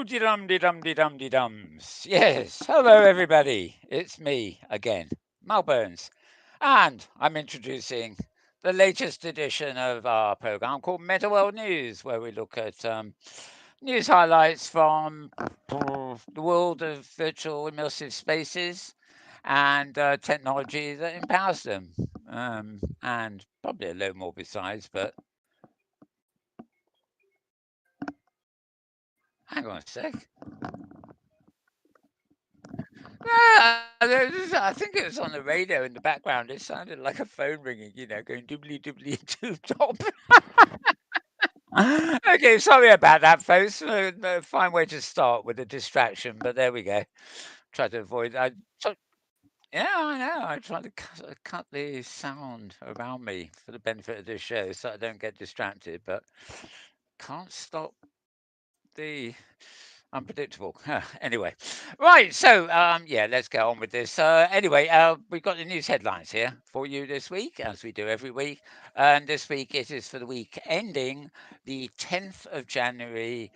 dums. Yes, hello everybody. It's me again, Mal Burns, and I'm introducing the latest edition of our program called Metaworld News, where we look at news highlights from the world of virtual immersive spaces and technology that empowers them, and probably a little more besides. But hang on a sec. I think it was on the radio in the background. It sounded like a phone ringing, going doobly doobly doob top. Okay, sorry about that, folks. Fine way to start with a distraction, but there we go. Try to avoid. Yeah, I know. I try to cut the sound around me for the benefit of this show, so I don't get distracted. But can't stop the unpredictable. Anyway, right. So, yeah, let's get on with this. Anyway, we've got the news headlines here for you this week, as we do every week. And this week it is for the week ending the 10th of January,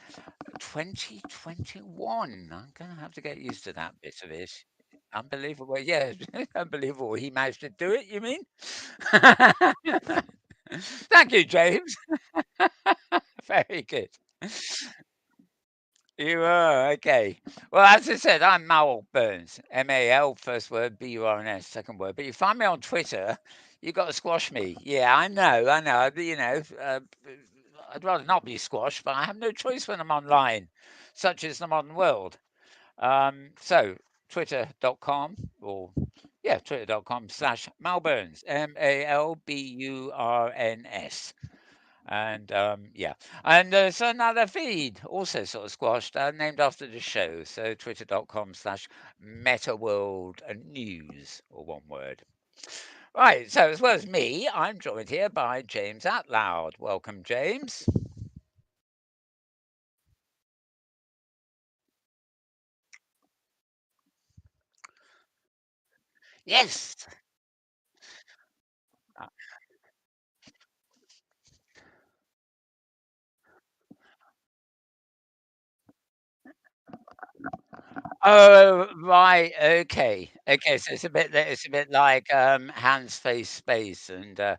2021. I'm going to have to get used to that bit of it. Unbelievable. Yeah, unbelievable. He managed to do it, you mean? Thank you, James. Very good. You are, okay. Well, as I said, I'm Mal Burns. M-A-L, first word, B-U-R-N-S, second word. But you find me on Twitter, you got to squash me. Yeah, I know. I'd rather not be squashed, but I have no choice when I'm online, such is the modern world. So, twitter.com or, yeah, twitter.com/Malburns, Malburns. And yeah, and there's another feed also sort of squashed, named after the show. So twitter.com/Metaworld News, or one word. Right. So as well as me, I'm joined here by James Atloud. Welcome, James. Yes. Oh, right. Okay. Okay. So it's a bit like Hands Face Space, and well,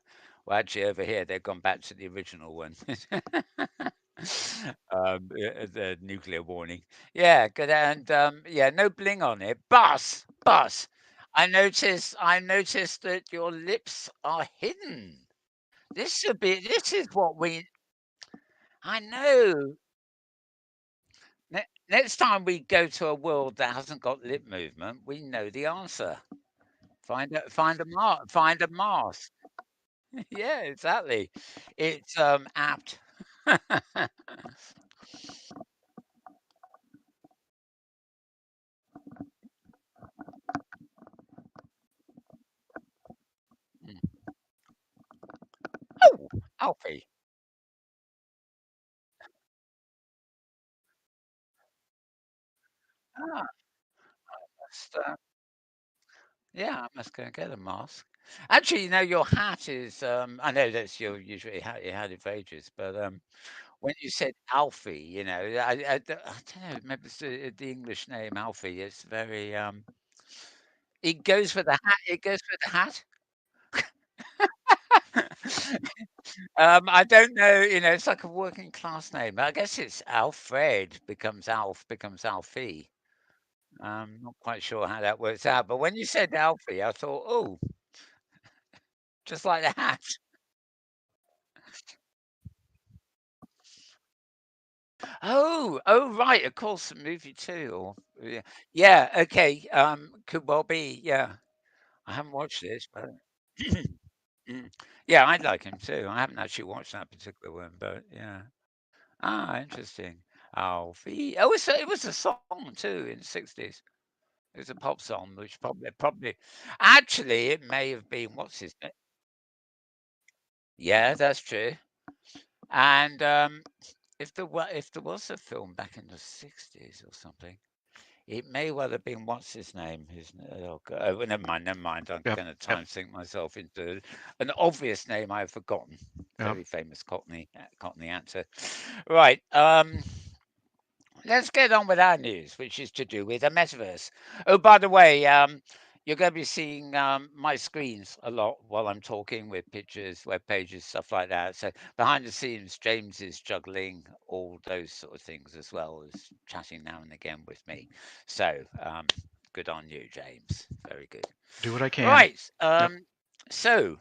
actually, over here they've gone back to the original one. The nuclear warning. Yeah, good. And yeah, no bling on it. But I noticed that your lips are hidden. This is what we. I know. Next time we go to a world that hasn't got lip movement, we know the answer. Find a mask. Yeah, exactly. It's apt. Mm. Oh, Alfie. Ah, must, yeah, I must go and get a mask. Actually, your hat is. I know that's your usually hat you had it for ages, but when you said Alfie, I don't know. Maybe it's the English name Alfie. It's very. It goes with the hat. It goes with the hat. I don't know, it's like a working class name. I guess it's Alfred becomes Alf, becomes Alfie. Not quite sure how that works out, but when you said Alfie, I thought, oh, just like the hat. Oh, right, of course, the movie too. Or yeah, okay. Could well be. Yeah, I haven't watched this, but mm, yeah, I'd like him too. I haven't actually watched that particular one, but yeah. Ah, interesting. Alfie. Oh, it was a song too in the 60s. It was a pop song, which probably actually, it may have been what's his name? Yeah, that's true. And, if there was a film back in the 60s or something, it may well have been what's his name? Oh, well, never mind. I'm Yep, gonna yep, time sync myself into an obvious name I've forgotten. yep. Very famous Cockney actor. Right, let's get on with our news, which is to do with the metaverse. Oh, by the way, you're going to be seeing my screens a lot while I'm talking with pictures, web pages, stuff like that. So behind the scenes, James is juggling all those sort of things as well as chatting now and again with me. So good on you, James. Very good. Do what I can. Right. Yep. So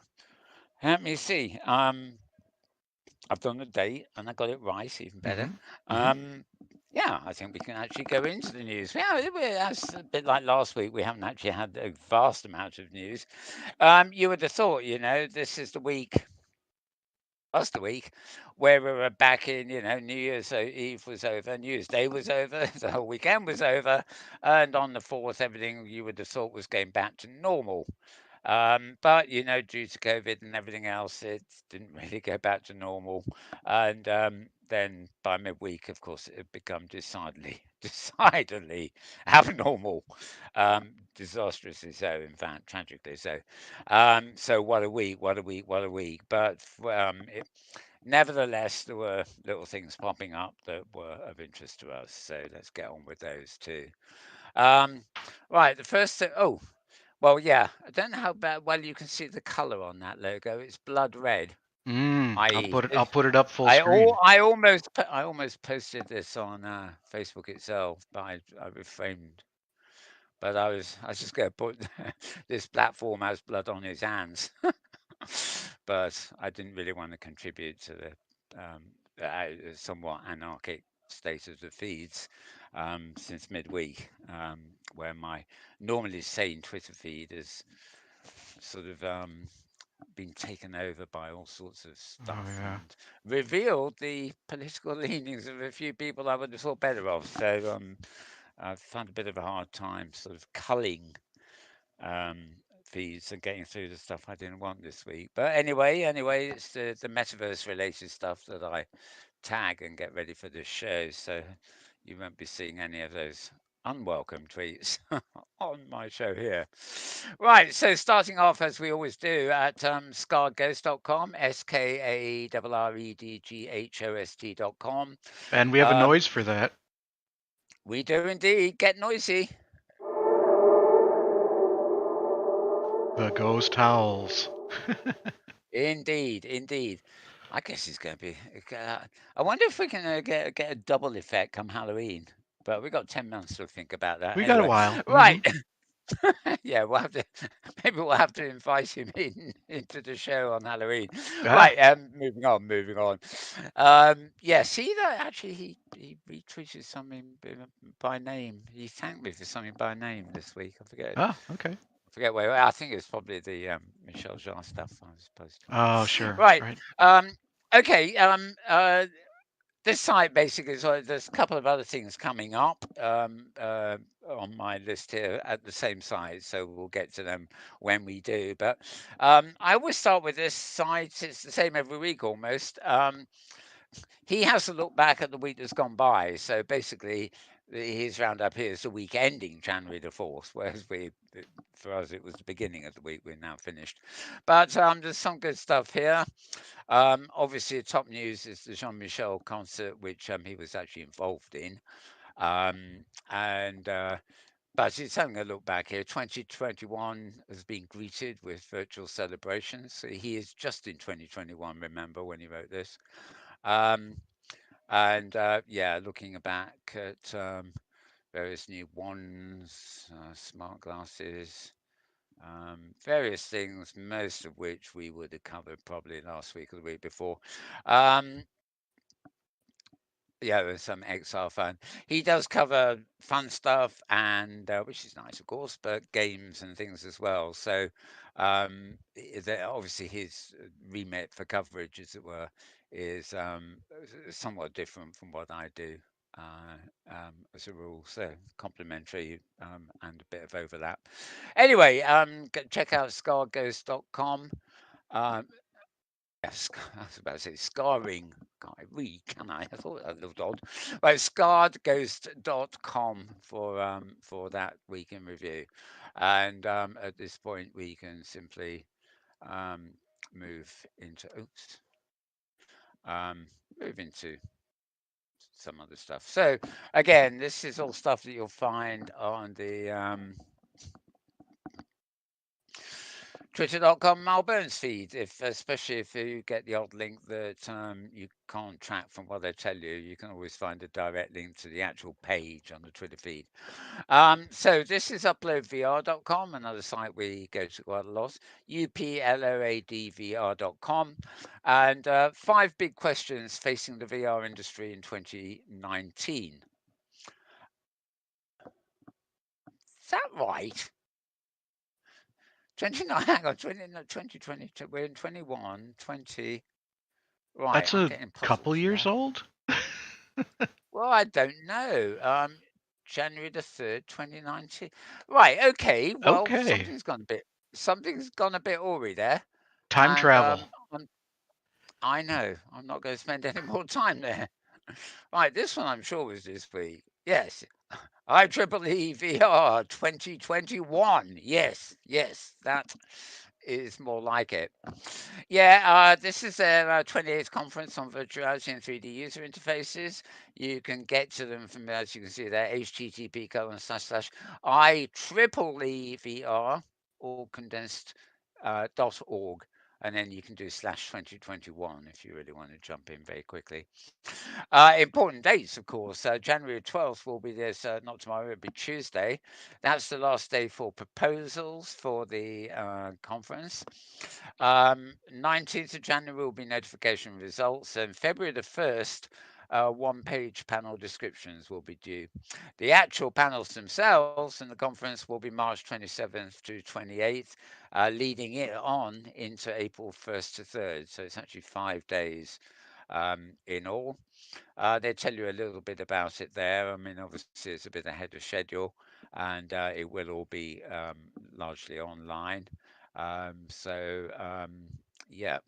let me see. I've done the date and I got it right, even better. Mm-hmm. Mm-hmm. Um, yeah, I think we can actually go into the news. Yeah, that's a bit like last week. We haven't actually had a vast amount of news. You would have thought, this is the week, last the week, where we were back in, New Year's Eve was over, New Year's Day was over, the whole weekend was over, and on the 4th, everything you would have thought was going back to normal. But due to COVID and everything else, it didn't really go back to normal. And then by midweek, of course, it had become decidedly, decidedly abnormal, disastrously so. In fact, tragically so. So what a week! What a week! What a week! But nevertheless, there were little things popping up that were of interest to us. So let's get on with those too. Um, right, the first thing. Oh, well, yeah. I don't know how well you can see the color on that logo. It's blood red, I'll i.e., put it. I'll put it up full I screen. all I almost posted this on Facebook itself, but I refrained. But I was just going to put this platform has blood on his hands, but I didn't really want to contribute to the somewhat anarchic state of the feeds since midweek, where my normally sane Twitter feed is sort of been taken over by all sorts of Oh stuff yeah. and revealed the political leanings of a few people I would have thought better of. So I've found a bit of a hard time sort of culling um, feeds and getting through the stuff I didn't want this week. But anyway, it's the metaverse related stuff that I tag and get ready for this show. So you won't be seeing any of those unwelcome tweets on my show here. Right, so starting off as we always do at scaredghost.com, SKARREDGHOST.com. And we have a Um, noise for that. we do indeed get noisy. The ghost howls. Indeed, indeed. I guess it's going to be. I wonder if we can get a double effect come Halloween. But we've got 10 months to think about that. We got a Anyway, while. right. Yeah, we'll have to. Maybe we'll have to invite him into the show on Halloween. Ah. Right. Moving on. Moving on. Yeah. See that actually he retweeted something by name. He thanked me for something by name this week. I forget. Ah. Okay. I forget where. I think it was probably the Michelle Jarre stuff I was posting. Oh sure. Right. Right. Um, okay. This site basically, so there's a couple of other things coming up on my list here at the same site, so we'll get to them when we do. But I always start with this site. It's the same every week almost. He has to look back at the week that's gone by. So basically, his roundup here is the week ending January the 4th, whereas for us, it was the beginning of the week. We're now finished. But there's some good stuff here. Obviously, top news is the Jean Michel concert, which he was actually involved in. And But it's having a look back here. 2021 has been greeted with virtual celebrations. So he is just in 2021, remember, when he wrote this. Um, and yeah, looking back at various new wands, smart glasses, various things, most of which we would have covered probably last week or the week before. Um, yeah, there's some XR fun. He does cover fun stuff, and which is nice, of course, but games and things as well. So, obviously his remit for coverage, as it were, is somewhat different from what I do. As a rule, so complementary and a bit of overlap. Anyway, check out scarghost.com. Um, Yes, I was about to say scarring. Can't I read, can I? I thought that looked odd. Right, scarredghost.com for that week in review. And at this point, we can simply um, move into oops, move into some other stuff. So again, this is all stuff that you'll find on the Twitter.com Malburns feed, if especially if you get the odd link that you can't track from what they tell you, you can always find a direct link to the actual page on the Twitter feed. So this is uploadvr.com, another site we go to quite a lot, uploadvr.com, and 5 big questions facing the VR industry in 2019. Is that right? 29, hang on, 20, no, 2020, we're in 21, 20. Right, That's I'm a getting puzzled couple years here. old? Well, I don't know. January the 3rd, 2019. Right, okay. Well, Okay. something's gone a bit awry there. Time And travel. I know. I'm not going to spend any more time there. Right, this one I'm sure was this week. Yes. IEEE VR 2021. Yes, that is more like it. Yeah, this is their 28th conference on virtuality and 3D user interfaces. You can get to them from, as you can see there, http://IEEE all condensed .org. And then you can do /2021 if you really want to jump in very quickly. Important dates, of course. January 12th will be this, not tomorrow, it'll be Tuesday. That's the last day for proposals for the conference. 19th of January will be notification results, and February the 1st, 1-page panel descriptions will be due. The actual panels themselves and the conference will be March 27th to 28th, leading it on into April 1st to 3rd. So it's actually 5 days in all. They tell you a little bit about it there. I mean, obviously, it's a bit ahead of schedule, and it will all be largely online. So, yep.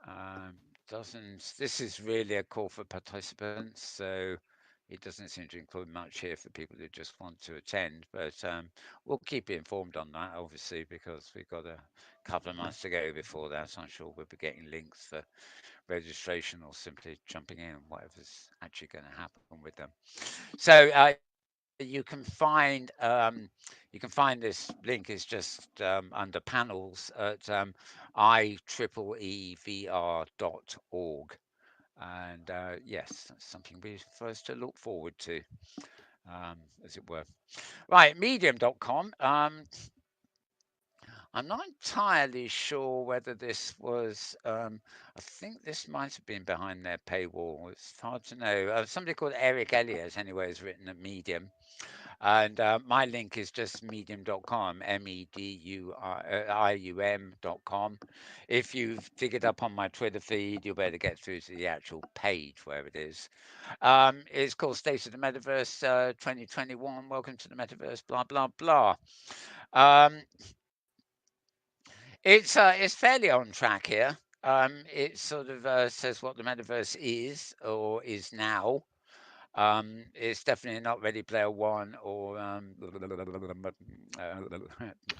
Um, doesn't This is really a call for participants, so it doesn't seem to include much here for people who just want to attend. But we'll keep you informed on that, obviously, because we've got a couple of months to go before that. So I'm sure we'll be getting links for registration or simply jumping in, whatever's actually going to happen with them. So you can find this link is just under panels at IEEEVR.org. And yes, that's something for us to look forward to, as it were. Right, medium.com. I'm not entirely sure whether this was. I think this might have been behind their paywall. It's hard to know. Somebody called Eric Elliott, anyway, has written at Medium. And my link is just medium.com, medium.com. If you dig it up on my Twitter feed, you'll be able to get through to the actual page where it is. It's called State of the Metaverse 2021. Welcome to the Metaverse, blah, blah, blah. It's fairly on track here. It sort of says what the metaverse is or is now. It's definitely not Ready Player One or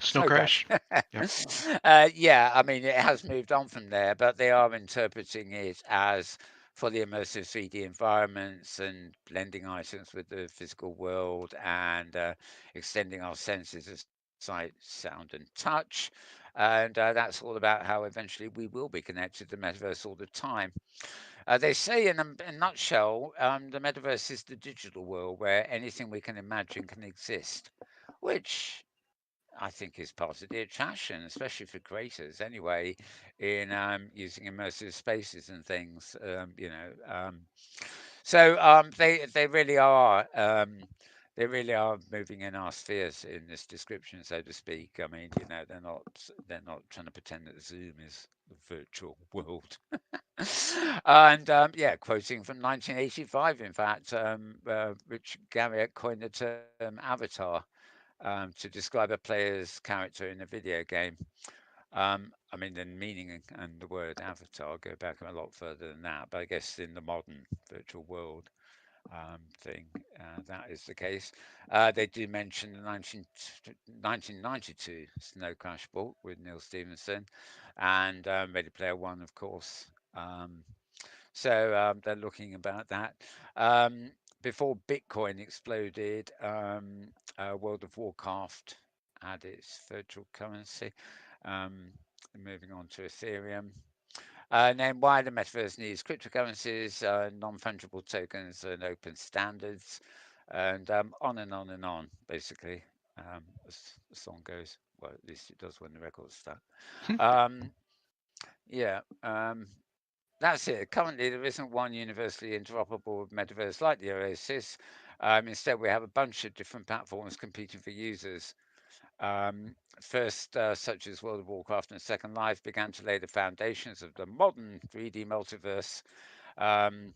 Snow Snow Crash. Crash? Yep. Yeah, I mean it has moved on from there, but they are interpreting it as fully immersive 3D environments and blending items with the physical world and extending our senses of sight, sound, and touch. And that's all about how eventually we will be connected to the metaverse all the time. They say in a nutshell, the metaverse is the digital world where anything we can imagine can exist, which I think is part of the attraction, especially for creators anyway, in using immersive spaces and things. So they really are moving in our spheres in this description, so to speak. I mean, they're not trying to pretend that Zoom is a virtual world. And yeah, quoting from 1985, in fact, Richard Garriott coined the term avatar to describe a player's character in a video game. I mean, the meaning and the word avatar go back a lot further than that, but I guess in the modern virtual world thing, that is the case. They do mention the 1992 Snow Crash book with Neil Stevenson and Ready Player One, of course. Um, So they're looking about that. Um, Before Bitcoin exploded, World of Warcraft had its virtual currency. Um, Moving on to Ethereum. And then why the metaverse needs cryptocurrencies, non-fungible tokens, and open standards, and on and on and on, basically, as the song goes. Well, at least it does when the record's start. Um, yeah, that's it. Currently, there isn't one universally interoperable metaverse like the Oasis. Instead, we have a bunch of different platforms competing for users. First, such as World of Warcraft and Second Life, began to lay the foundations of the modern 3D multiverse. Um,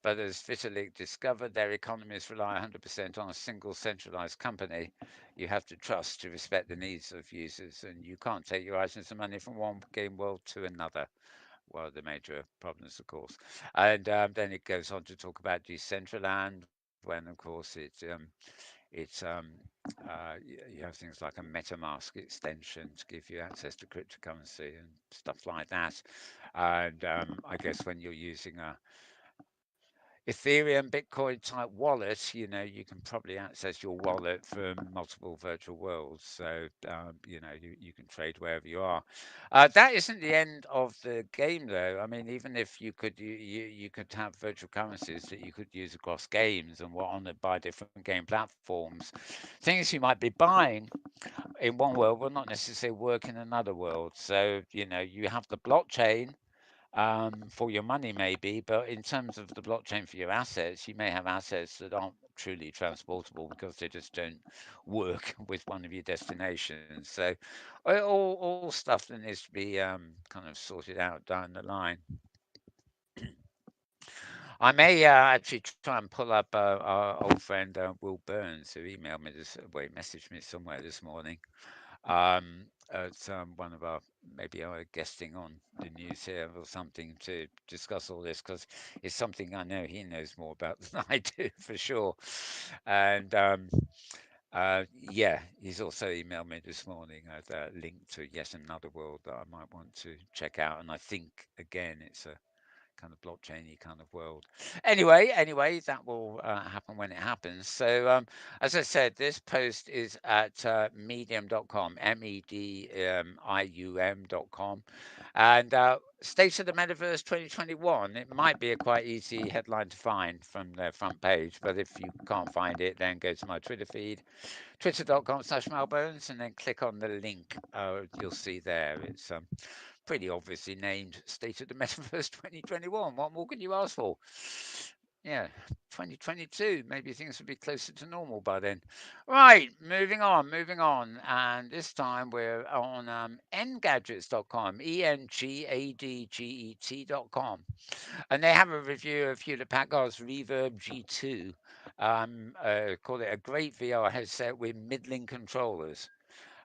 but as Vitalik discovered, their economies rely 100% on a single centralized company. You have to trust to respect the needs of users, and you can't take your items and money from one game world to another. One of the major problems, of course. And then it goes on to talk about Decentraland, when, of course, it's you have things like a MetaMask extension to give you access to cryptocurrency and stuff like that. And I guess when you're using a Ethereum, Bitcoin type wallet, you can probably access your wallet from multiple virtual worlds. So, you can trade wherever you are. That isn't the end of the game, though. I mean, even if you could have virtual currencies that you could use across games and were honored by different game platforms, things you might be buying in one world will not necessarily work in another world. So, you have the blockchain for your money maybe, but in terms of the blockchain for your assets, you may have assets that aren't truly transportable because they just don't work with one of your destinations. So all stuff that needs to be kind of sorted out down the line. I may actually try and pull up our old friend Will Burns, who emailed me this, well, he messaged me somewhere this morning. At one of our maybe our guesting on the news here or something to discuss all this because it's something I know he knows more about than I do for sure. And yeah, he's also emailed me this morning a link to yet another world that I might want to check out. And I think again, it's a kind of blockchainy kind of world. Anyway, that will happen when it happens. So, as I said, this post is at medium.com, medium.com, and State of the Metaverse 2021. It might be a quite easy headline to find from their front page, but if you can't find it, then go to my Twitter feed, twitter.com/malbones, and then click on the link. You'll see there. It's pretty obviously named State of the Metaverse 2021. What more can you ask for? Yeah, 2022. Maybe things will be closer to normal by then. Right, moving on. And this time we're on engadgets.com, engadget.com. And they have a review of Hewlett Packard's Reverb G2. Call it a great VR headset with middling controllers.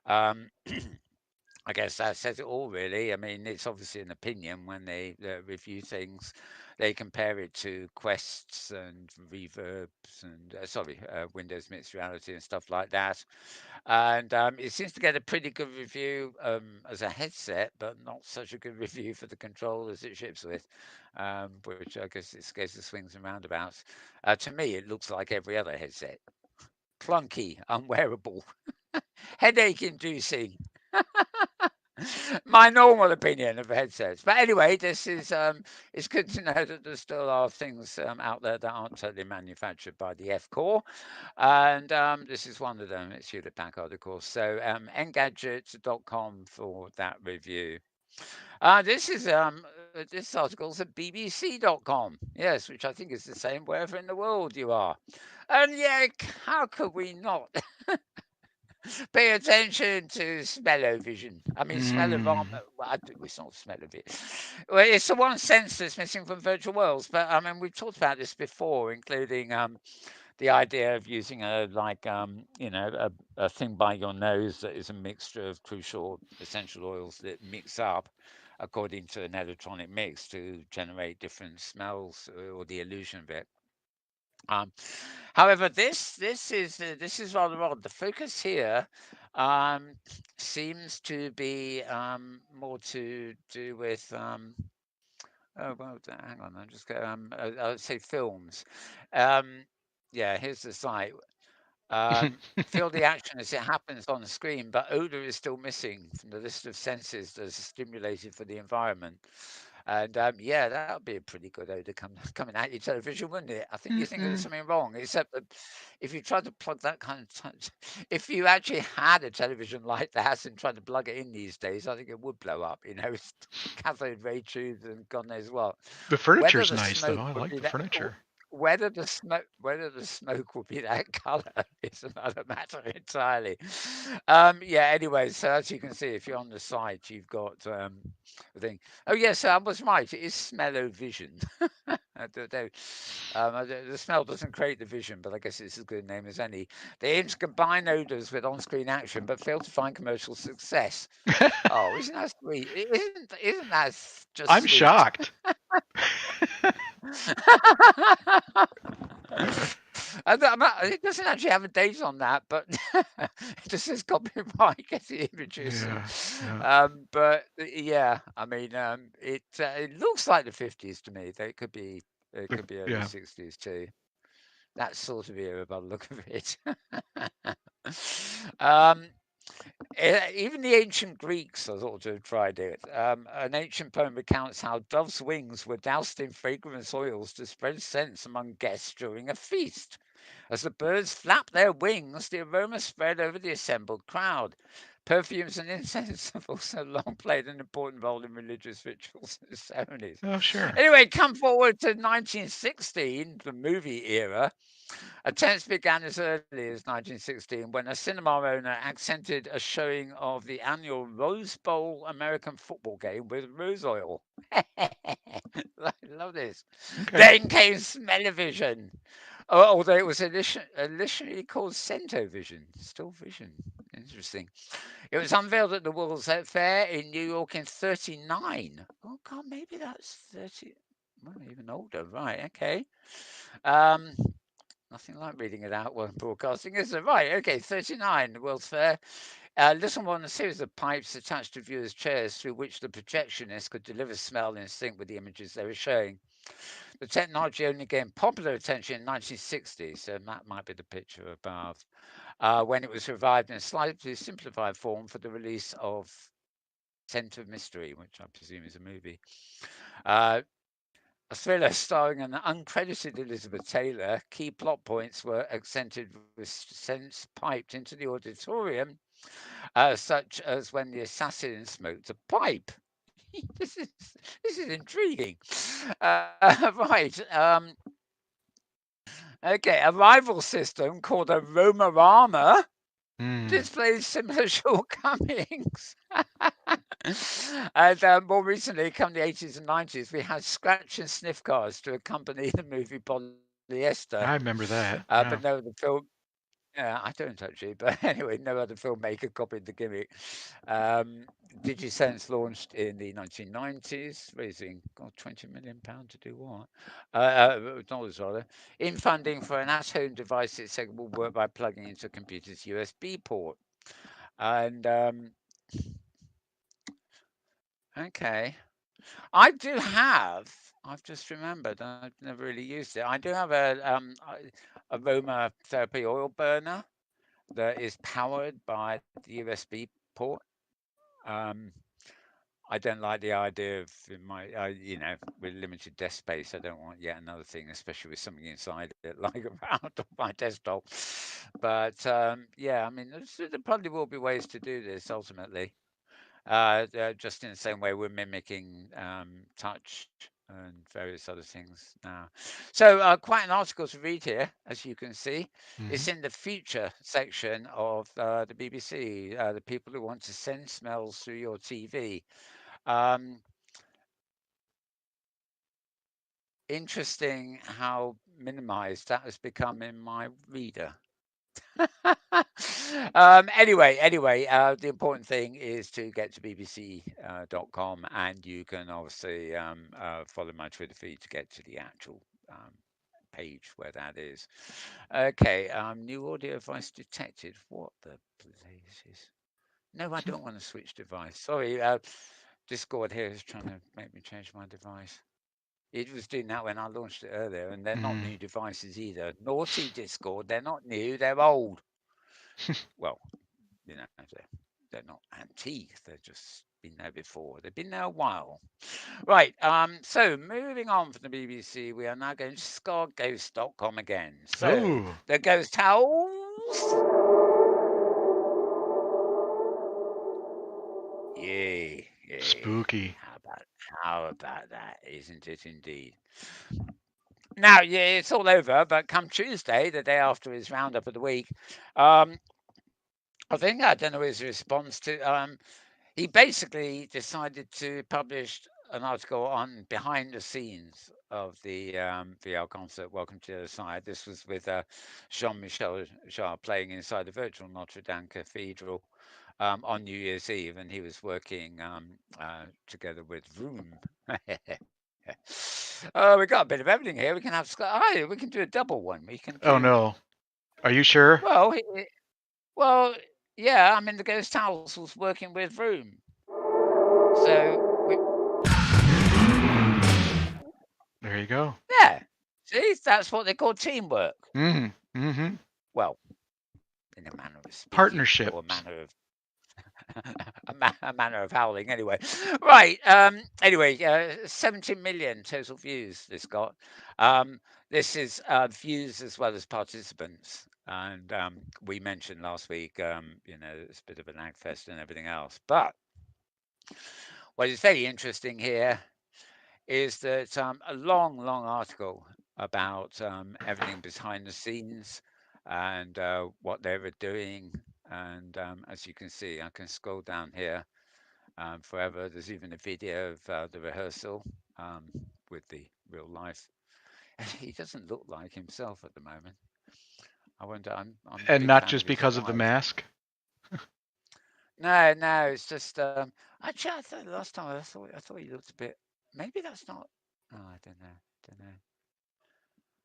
Um, I guess that says it all, really. I mean, it's obviously an opinion when they review things. They compare it to Quests and Reverbs and, Windows Mixed Reality and stuff like that. And it seems to get a pretty good review as a headset, but not such a good review for the controllers it ships with, which I guess it's goes to swings and roundabouts. To me, it looks like every other headset. Clunky, unwearable, headache inducing. My normal opinion of headsets. But anyway, this is it's good to know that there still are things out there that aren't totally manufactured by the F Core, and this is one of them. It's Hewlett Packard, of course. So engadgets.com for that review. This article's at bbc.com. Yes, which I think is the same wherever in the world you are. And yeah, how could we not pay attention to smell-o-vision? I mean, smell-o-vision. Well, it's not smell-o-vision. Well, it's the one sense that's missing from virtual worlds. But I mean, we've talked about this before, including the idea of using a thing by your nose that is a mixture of crucial essential oils that mix up according to an electronic mix to generate different smells or the illusion of it. Um, However, this is rather odd. The focus here um, seems to be more to do with Oh, well, hang on. I'll just go. I'll say films. Um, yeah, here's the site. Feel the action as it happens on the screen, but odor is still missing from the list of senses that are stimulated for the environment. And yeah, that would be a pretty good odor coming out your television, wouldn't it? I think you think there's something wrong, except that if you tried to plug that kind of if you actually had a television like that and tried to plug it in these days, I think it would blow up. Cathode ray tubes and God knows what. The Whether furniture's the nice, though. smoke I would like be the that. furniture. Whether the smoke will be that color is another matter entirely. Yeah. Anyway, so as you can see, if you're on the site, you've got the thing. Oh yes, I was right. It is smell-o-vision. The smell doesn't create the vision, but I guess it's as good a name as any. They aim to combine odors with on-screen action, but fail to find commercial success. Oh, isn't that sweet? Isn't that just I'm sweet? shocked. It doesn't actually have a date on that, but it just says copyright Getty Images. Yeah. But yeah, I mean, it looks like the 50s to me. It could be early Yeah. 60s too. That sort of era by the look of it. um, Even the ancient Greeks are thought to have tried it. An ancient poem recounts how doves' wings were doused in fragrance oils to spread scents among guests during a feast. As the birds flapped their wings, the aroma spread over the assembled crowd. Perfumes and incense have also long played an important role in religious rituals and ceremonies. Oh, sure. Anyway, come forward to 1916, the movie era. Attempts began as early as 1916 when a cinema owner accented a showing of the annual Rose Bowl American football game with rose oil. I love this. Okay. Then came smell-o-vision, although it was initially called Centovision. Still vision. Interesting. It was unveiled at the World's Fair in New York in 39. Oh, God, maybe that's 30. Well, even older. Right, okay. Um, Nothing like reading it out while broadcasting, is it? Right, okay, 39, the World's Fair. Little more than a series of pipes attached to viewers' chairs through which the projectionist could deliver smell in sync with the images they were showing. The technology only gained popular attention in 1960, so that might be the picture above, when it was revived in a slightly simplified form for the release of Scent of Mystery, which I presume is a movie. Uh, a thriller starring an uncredited Elizabeth Taylor, key plot points were accented with scents piped into the auditorium, such as when the assassin smoked a pipe. this is this is intriguing. Right. Okay. A rival system called a Romarama displays similar shortcomings. And more recently, come the 80s and 90s, we had scratch and sniff cars to accompany the movie Polyester. I remember that. But Yeah. no other film. Yeah, I don't actually, but anyway, no other filmmaker copied the gimmick. Um, DigiSense launched in the 1990s, raising £20 million to do what? Dollars rather, in funding for an at-home device that said will work by plugging into a computer's USB port. And okay, I do have. I've just remembered. I've never really used it. I do have aromatherapy oil burner that is powered by the USB port. Um, I don't like the idea of in my, with limited desk space. I don't want yet another thing, especially with something inside it, like around on my desktop. But yeah, I mean, there probably will be ways to do this ultimately. Just in the same way we're mimicking touch and various other things now. So quite an article to read here, as you can see. It's in the future section of the BBC, the people who want to send smells through your TV. Interesting how minimized that has become in my reader. Anyway, the important thing is to get to bbc.com, and you can obviously follow my Twitter feed to get to the actual page where that is. Okay, new audio device detected. What the blazes? No, I don't want to switch device. Sorry, Discord here is trying to make me change my device. It was doing that when I launched it earlier, and they're not Mm. new devices either. Naughty Discord, they're not new, they're old. Well, you know, they're not antique, they've just been there before. They've been there a while. Right, so moving on from the BBC, we are now going to scarghost.com again. So, Ooh. the ghost howls. Yay, yay. Spooky. How about that? Isn't it indeed? Now, yeah, it's all over, but come Tuesday, the day after his roundup of the week, I don't know his response to. He basically decided to publish an article on behind the scenes of the VR concert Welcome to the Other Side. This was with Jean-Michel Jarre playing inside the virtual Notre Dame Cathedral on New Year's Eve, and he was working together with Vroom. Oh, we got a bit of everything here. We can have we can do a double one. We can do. Oh no. Are you sure? Well, yeah. I mean, the Ghost Towels was working with Vroom. So there you go. Yeah, see, that's what they call teamwork. Mm-hmm. Well, in a manner of speaking, Partnership, or a manner of a manner of howling. Anyway, right. Anyway, 70 million total views this got. This is views as well as participants. And we mentioned last week, it's a bit of an ag fest and everything else. But what is very interesting here is that a long article about everything behind the scenes and what they were doing. And as you can see, I can scroll down here forever. There's even a video of the rehearsal with the real life. He doesn't look like himself at the moment. I wonder. I'm a and big not fan just of his because of the wife. mask. No, it's just. Actually, I thought last time I thought he looked a bit. Maybe that's not. Oh, I don't know.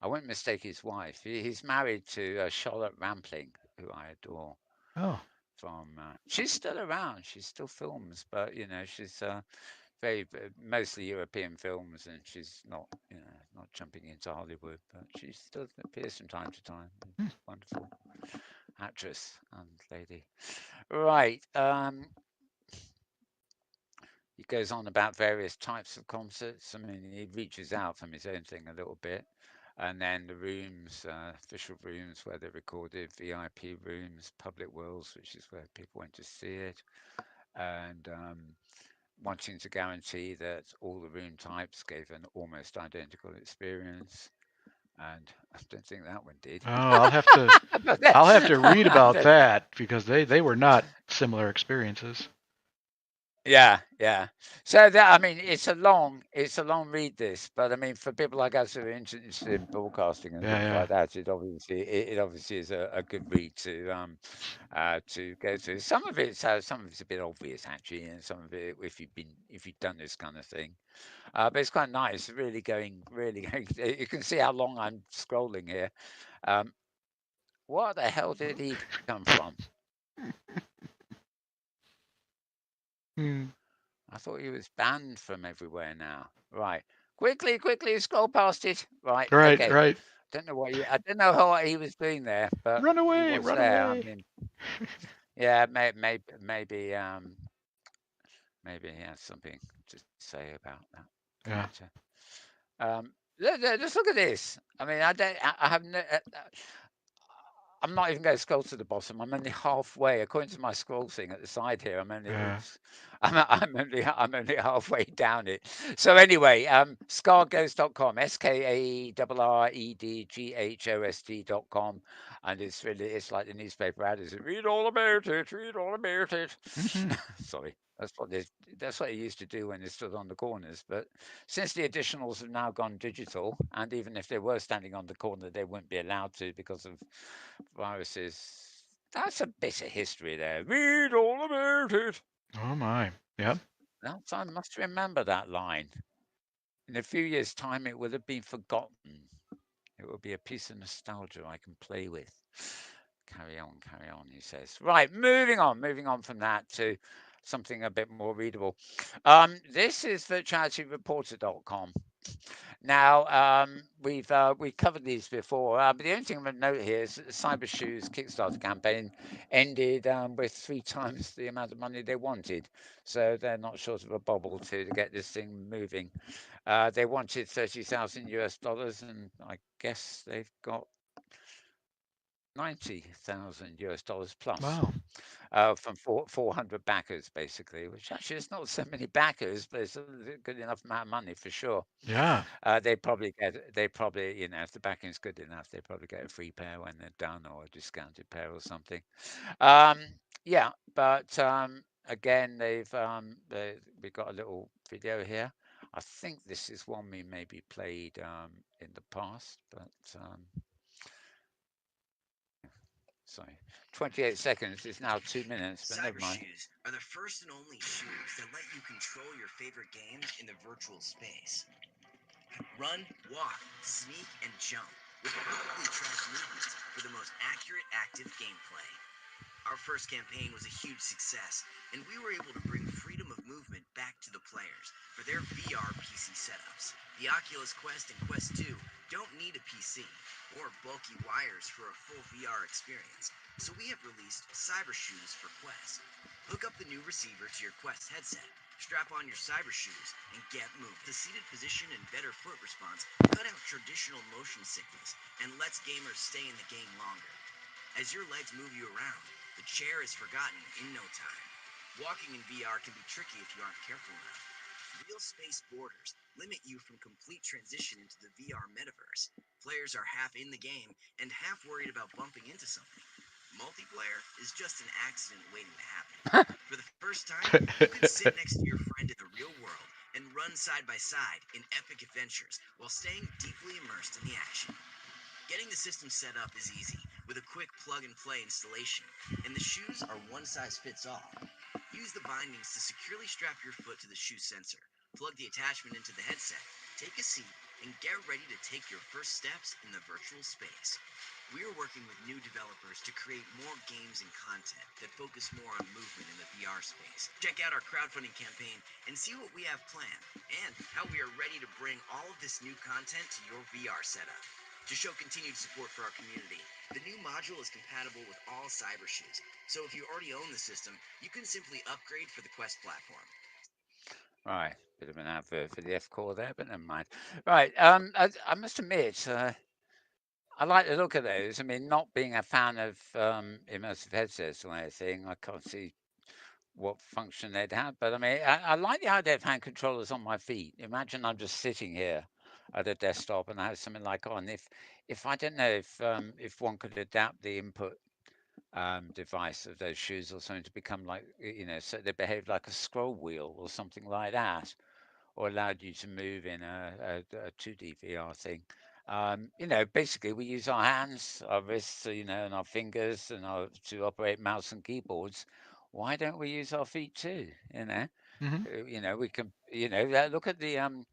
I wouldn't mistake his wife. He's married to Charlotte Rampling, who I adore. Oh. She's still around. She still films, but she's very mostly European films, and she's not not jumping into Hollywood, but she still appears from time to time. Wonderful actress and lady. Right. He goes on about various types of concerts. I mean, he reaches out from his own thing a little bit. And then the rooms, official rooms where they recorded, VIP rooms, public worlds, which is where people went to see it, and wanting to guarantee that all the room types gave an almost identical experience. And I don't think that one did. Oh, I'll have to read about that because they were not similar experiences. Yeah. So that, I mean, it's a long read, this, but I mean, for people like us who are interested in broadcasting and things like that, it obviously is a good read to go through. Some of it's a bit obvious actually, and some of it if you've done this kind of thing, but it's quite nice. Really going. You can see how long I'm scrolling here. What the hell did he come from? I thought he was banned from everywhere now. Right. Quickly, scroll past it. Right. Okay. Right. I don't know what he was doing there, but run away. he was there. I mean, yeah, maybe he has something to say about that character. Just look at this. I mean, I'm not even going to scroll to the bottom. I'm only halfway, according to my scroll thing at the side here. I'm only halfway down it. So anyway, scarghost.com, SKARREDGHOST.com, and it's like the newspaper ad is. Read all about it. Sorry. That's what they used to do when they stood on the corners. But since the additionals have now gone digital, and even if they were standing on the corner, they wouldn't be allowed to because of viruses. That's a bit of history there. Read all about it. Oh my. Yep. I must remember that line. In a few years' time, it will have been forgotten. It will be a piece of nostalgia I can play with. Carry on, he says. Right, moving on from that to something a bit more readable. This is virtualityreporter.com. Now, we covered these before, but the only thing I'm going to note here is that the Cyber Shoes Kickstarter campaign ended with 3 times the amount of money they wanted, so they're not short of a bobble to get this thing moving. They wanted 30,000 US dollars, and I guess they've got 90,000 US dollars plus Wow. from 400 backers, basically, which actually is not so many backers, but it's a good enough amount of money for sure. Yeah. They probably, if the backing's good enough, they probably get a free pair when they're done or a discounted pair or something. Um, yeah, but again, we got a little video here. I think this is one we maybe played in the past, but sorry, 28 seconds is now 2 minutes, but never Cyber mind. shoes are the first and only shoes that let you control your favorite games in the virtual space. Run, walk, sneak, and jump with perfectly tracked movements for the most accurate active gameplay. Our first campaign was a huge success, and we were able to bring freedom of movement back to the players for their VR PC setups. The Oculus Quest and Quest 2 don't need a PC or bulky wires for a full VR experience, so we have released Cyber Shoes for Quest. Hook up the new receiver to your Quest headset, strap on your Cyber Shoes, and get moving. The seated position and better foot response cut out traditional motion sickness and lets gamers stay in the game longer. As your legs move you around, the chair is forgotten in no time. Walking in VR can be tricky if you aren't careful enough. Real space borders limit you from complete transition into the VR metaverse. Players are half in the game and half worried about bumping into something. Multiplayer is just an accident waiting to happen. For the first time, you can sit next to your friend in the real world and run side by side in epic adventures while staying deeply immersed in the action. Getting the system set up is easy, with a quick plug-and-play installation, and the shoes are one-size-fits-all. Use the bindings to securely strap your foot to the shoe sensor, plug the attachment into the headset, take a seat, and get ready to take your first steps in the virtual space. We are working with new developers to create more games and content that focus more on movement in the VR space. Check out our crowdfunding campaign and see what we have planned, and how we are ready to bring all of this new content to your VR setup. To show continued support for our community, the new module is compatible with all Cyber Shoes, so if you already own the system, you can simply upgrade for the Quest platform. Right, bit of an advert for the F core there, but never mind. Right, I must admit, I like the look of those. I mean, not being a fan of immersive headsets or anything, I can't see what function they'd have. But I mean, I like the idea of hand controllers on my feet. Imagine I'm just sitting here at a desktop and I have something like on. If I don't know if one could adapt the input device of those shoes or something to become like so they behave like a scroll wheel or something like that, or allowed you to move in a 2D VR thing. Basically, we use our hands, our wrists, and our fingers, to operate mouse and keyboards. Why don't we use our feet too? Hmm. We can. Look at the um,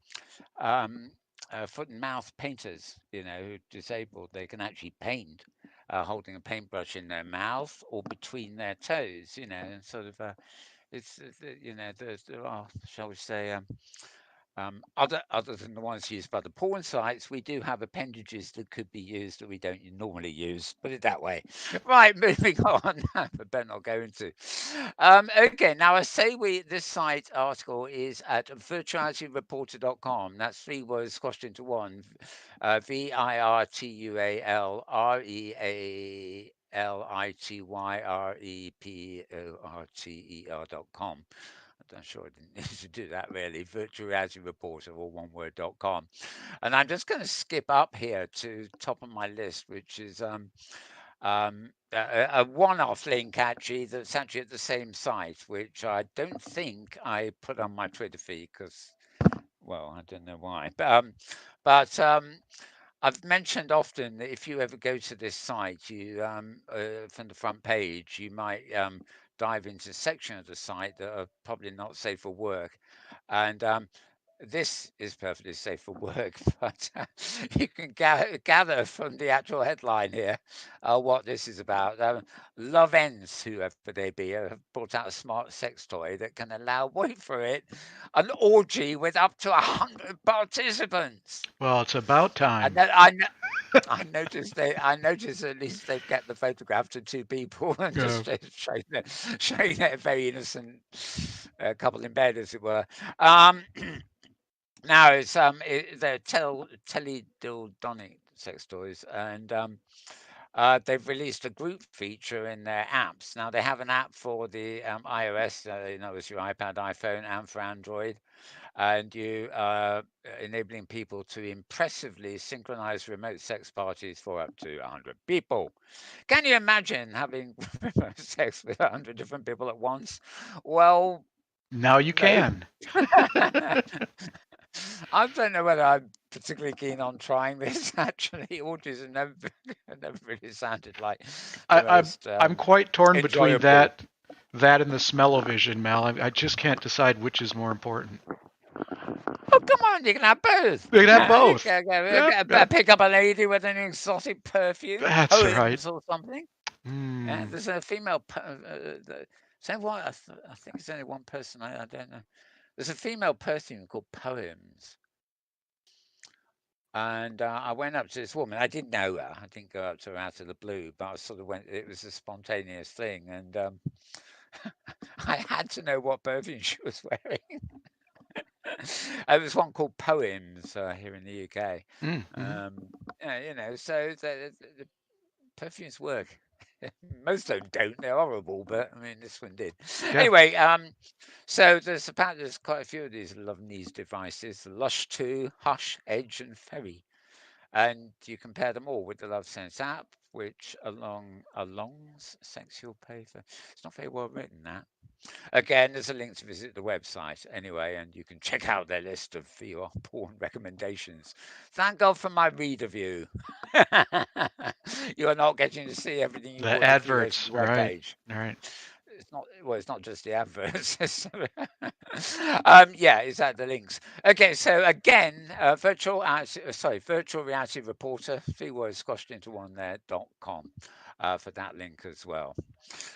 foot and mouth painters. Who are disabled. They can actually paint. Holding a paintbrush in their mouth or between their toes, and sort of there are, shall we say, other than the ones used by the porn sites, we do have appendages that could be used that we don't normally use. Put it that way. Yep. Right, moving on. But better not go into. Okay, now I say this site article is at virtualityreporter.com. That's 3 words squashed into one. virtualreporter.com. I'm sure I didn't need to do that really. Virtual Reality Reporter, or one word.com. And I'm just going to skip up here to top of my list, which is a one-off link actually that's actually at the same site, which I don't think I put on my Twitter feed because, well, I don't know why. But I've mentioned often that if you ever go to this site, you from the front page, you might dive into a section of the site that are probably not safe for work, and this is perfectly safe for work, but you can gather from the actual headline here what this is about. Love Ends, whoever they be, have brought out a smart sex toy that can allow, wait for it, an orgy with up to 100 participants. Well, it's about I time. know, I noticed at least they've kept the photograph to two people and just showing a very innocent couple in bed, as it were. Now they're teledildonic sex toys, and they've released a group feature in their apps. Now they have an app for the iOS, it's your iPad, iPhone, and for Android, and you enabling people to impressively synchronize remote sex parties for up to 100 people. Can you imagine having remote sex with 100 different people at once? Well, now you no. can. I don't know whether I'm particularly keen on trying this. Actually, orgies have never really sounded like the most I'm quite torn between enjoyable. that and the smell-o-vision, Mal. I just can't decide which is more important. Oh, come on, you can have both. You can have You both. can Yep. pick up a lady with an exotic perfume, That's right. poems or something. Yeah, there's a female. So what? I think it's only one person. I don't know. There's a female perfume called Poems. And I went up to this woman. I didn't know her. I didn't go up to her out of the blue, but I sort of went. It was a spontaneous thing, and I had to know what perfume she was wearing. It was one called Poems here in the UK. So the perfumes work. Most of them don't. They're horrible, but I mean, this one did. Yeah. Anyway, so there's quite a few of these Lovenese devices: Lush 2, Hush, Edge, and Ferry. And you compare them all with the Love Sense app, which alongs sexual paper. It's not very well written, that. Again, there's a link to visit the website anyway, and you can check out their list of VR porn recommendations. Thank God for my reader view. You are not getting to see everything you The would if you go to adverts, the right? webpage. All right. It's not just the adverts. Yeah, it's at the links. Okay, so again, virtual reality reporter, 3 words squashed into one there, .com, for that link as well.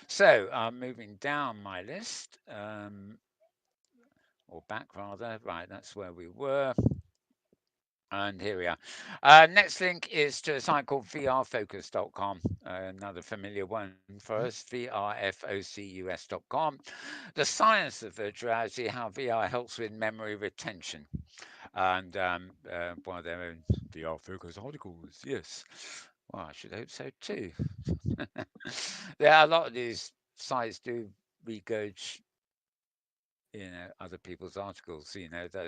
So moving down my list, or back rather, right, that's where we were. And here we are. Next link is to a site called vrfocus.com, another familiar one for us, vrfocus.com. The science of virtual reality, how VR helps with memory retention. And one of their own VR Focus articles, yes. Well, I should hope so too. A lot of these sites do regurge other people's articles.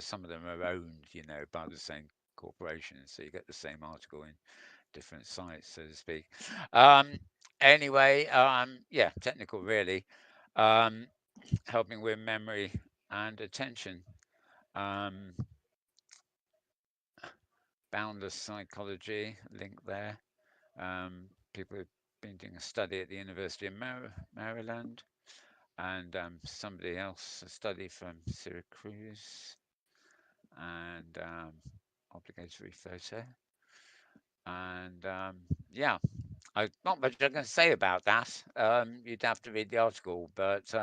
Some of them are owned, by the same corporation, so you get the same article in different sites, so to speak. Anyway, yeah, technical really, helping with memory and attention. Boundless psychology link there. People have been doing a study at the University of Maryland, and somebody else a study from Syracuse, and obligatory photo. And yeah, not much I can say about that. You'd have to read the article, but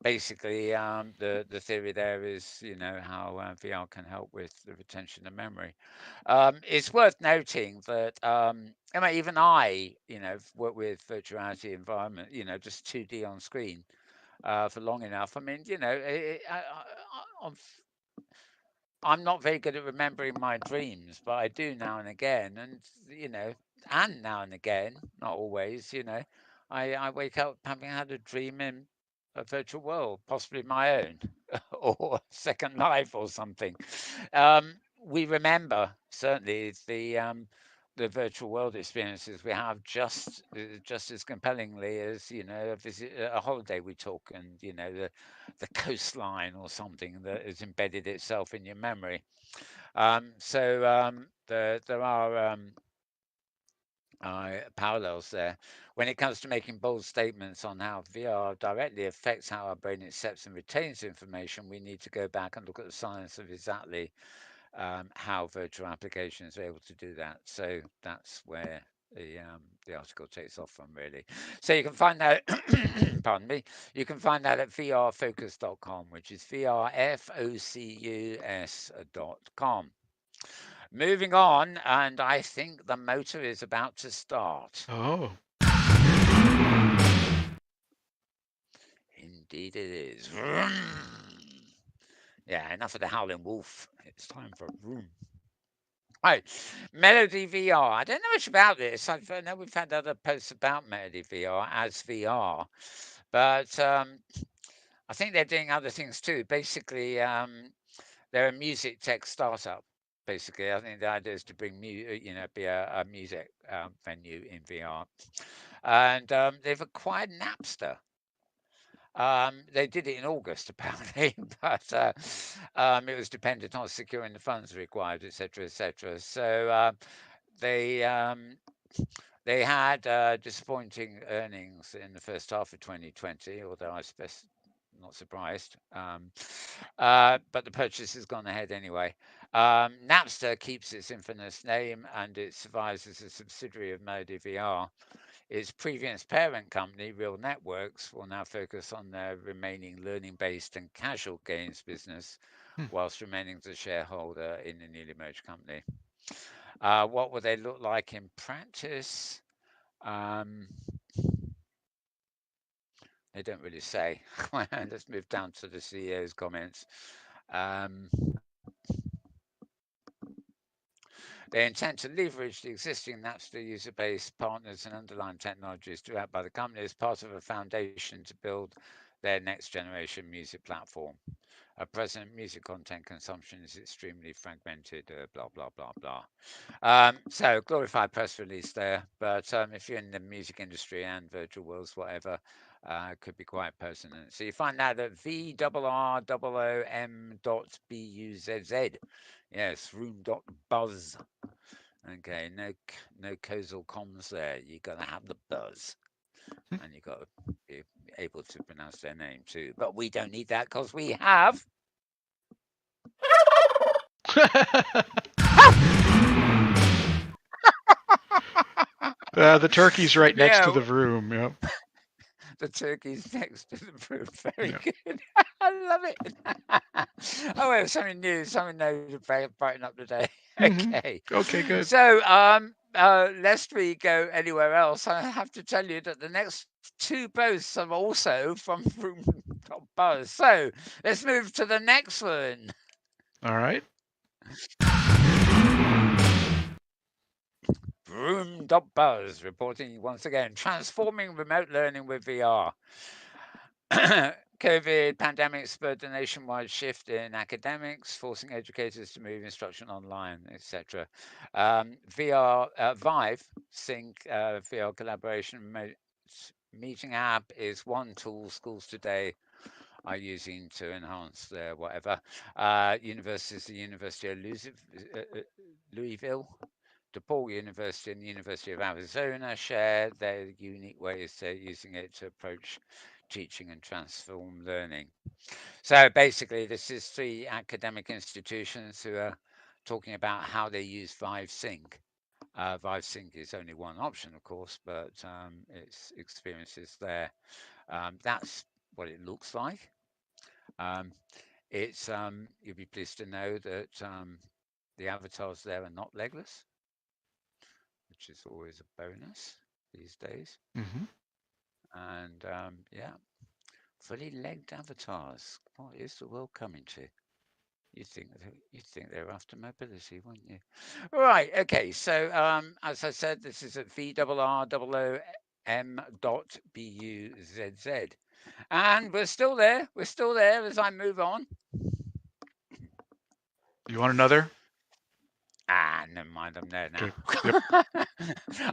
basically the theory there is how VR can help with the retention of memory. It's worth noting that even I work with virtual reality environment, just 2D on screen for long enough. I mean, I'm not very good at remembering my dreams, but I do now and again, and now and again, not always, I wake up having had a dream in a virtual world, possibly my own, or Second Life or something. We remember certainly the virtual world experiences we have just as compellingly as a holiday we took, and the coastline or something that has embedded itself in your memory. There are parallels there. When it comes to making bold statements on how VR directly affects how our brain accepts and retains information, we need to go back and look at the science of exactly how virtual applications are able to do that. So that's where the article takes off from, really. So you can find that, pardon me, you can find that at vrfocus.com, which is vrfocus.com. Moving on, and I think the motor is about to start. Oh. Indeed it is. Yeah, enough of the howling wolf. It's time for room. Right, Melody VR. I don't know much about this. I know we've had other posts about Melody VR as VR, but I think they're doing other things too. Basically, they're a music tech startup. Basically, I think the idea is to bring be a music venue in VR, and they've acquired Napster. They did it in August, apparently, but it was dependent on securing the funds required, etc., etc. So they they had disappointing earnings in the first half of 2020, although I suppose not surprised. But the purchase has gone ahead anyway. Napster keeps its infamous name and it survives as a subsidiary of Melody VR. Its previous parent company, Real Networks, will now focus on their remaining learning-based and casual games business, whilst remaining the shareholder in the newly merged company. What will they look like in practice? They don't really say. Let's move down to the CEO's comments. They intend to leverage the existing Napster user base, partners, and underlying technologies developed by the company as part of a foundation to build their next generation music platform. At present, music content consumption is extremely fragmented, blah, blah, blah, blah. So, glorified press release there. But if you're in the music industry and virtual worlds, whatever, it could be quite pertinent. So, you find that at vrroom.buzz. Yes, room.buzz. Okay, no causal comms there. You got to have the buzz, and you got to be able to pronounce their name too. But we don't need that because we have. The turkey's right next to the room. Yep. The turkey's next to the room. Very Yeah. good. I love it. Oh, well, something new, something new to brighten up the day. Okay. Okay, good. So, lest we go anywhere else, I have to tell you that the next two posts are also from Room.Buzz. So, let's move to the next one. All right. Room.Buzz reporting once again, transforming remote learning with VR. COVID pandemic spurred a nationwide shift in academics, forcing educators to move instruction online, etc. Vive Sync VR collaboration meeting app is one tool schools today are using to enhance their whatever. Universities, the University of Louisville, DePaul University, and the University of Arizona share their unique ways they're using it to approach teaching and transform learning. So basically, this is three academic institutions who are talking about how they use Vive Sync. Vive Sync is only one option, of course, but its experiences there. That's what it looks like. It's you'll be pleased to know that the avatars there are not legless, which is always a bonus these days. And yeah, fully legged avatars. What is the world coming to? You'd think they're after mobility, wouldn't you? Right. Okay. So as I said, this is at vrroom.buzz, and we're still there. We're still there as I move on. You want another? Never mind. I'm there now. Okay. Yep.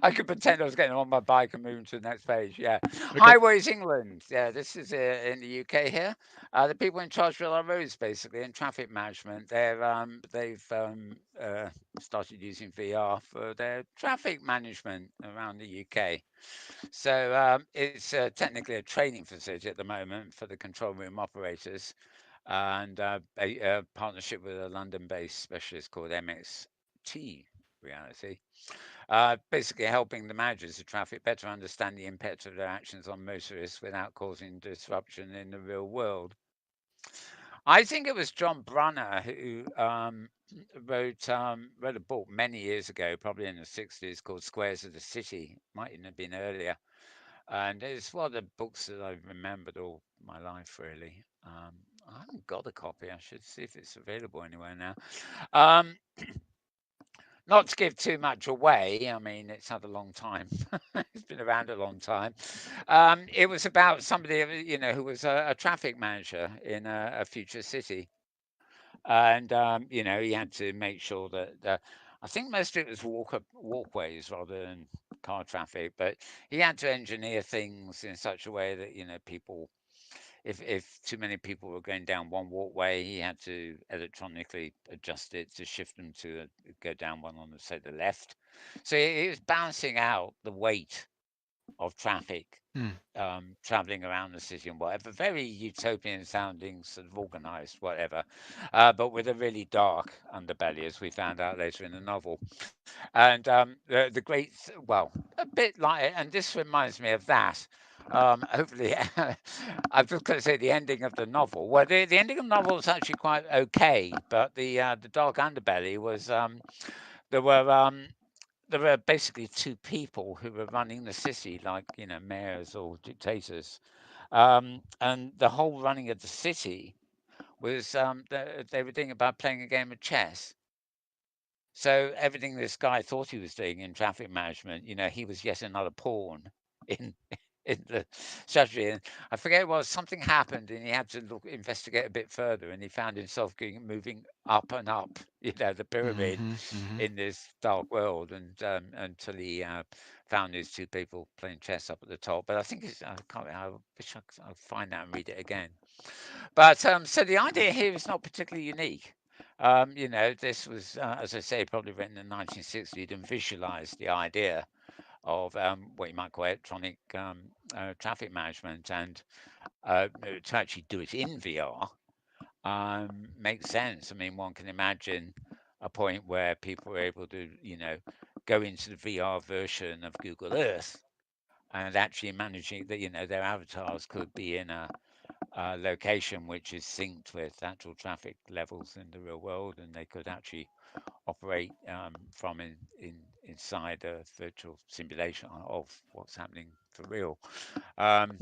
I could pretend I was getting on my bike and moving to the next page. Yeah. Okay. Highways England. Yeah, this is in the UK here. The people in charge of our roads, basically, and traffic management, they've started using VR for their traffic management around the UK. So it's technically a training facility at the moment for the control room operators, and a partnership with a London-based specialist called MXT Reality, basically helping the managers of traffic better understand the impact of their actions on motorists without causing disruption in the real world. I think it was John Brunner who wrote a book many years ago, probably in the 60s, called Squares of the City. Might even have been earlier. And it's one of the books that I've remembered all my life, really. I haven't got a copy. I should see if it's available anywhere now. Um, Not to give too much away. I mean, it's had a long time. It's been around a long time. It was about somebody, who was a traffic manager in a future city, and he had to make sure that I think most of it was walkways rather than car traffic, but he had to engineer things in such a way that people, if too many people were going down one walkway, he had to electronically adjust it to shift them to go down one on the, say, the left. So he was balancing out the weight of traffic Hmm. traveling around the city and whatever. Very utopian sounding, sort of organized, whatever, but with a really dark underbelly, as we found out later in the novel. And the great, well, a bit like, and this reminds me of that. Hopefully, I've just got to say the ending of the novel. Well, the ending of the novel was actually quite okay, but the dark underbelly was there were there were basically two people who were running the city, like mayors or dictators, and the whole running of the city was they were doing about playing a game of chess. So everything this guy thought he was doing in traffic management, he was yet another pawn in in the strategy. And I forget what something happened, and he had to investigate a bit further, and he found himself moving up and up, the pyramid Mm-hmm. Mm-hmm. in this dark world, and until he found these two people playing chess up at the top. But I think I can't. I wish I'd find that and read it again. But so the idea here is not particularly unique. This was, as I say, probably written in the 1960s and visualized the idea of what you might call electronic traffic management, and to actually do it in VR makes sense. I mean, one can imagine a point where people were able to, go into the VR version of Google Earth and actually managing that, their avatars could be in a location which is synced with actual traffic levels in the real world, and they could actually operate from inside a virtual simulation of what's happening for real. Um,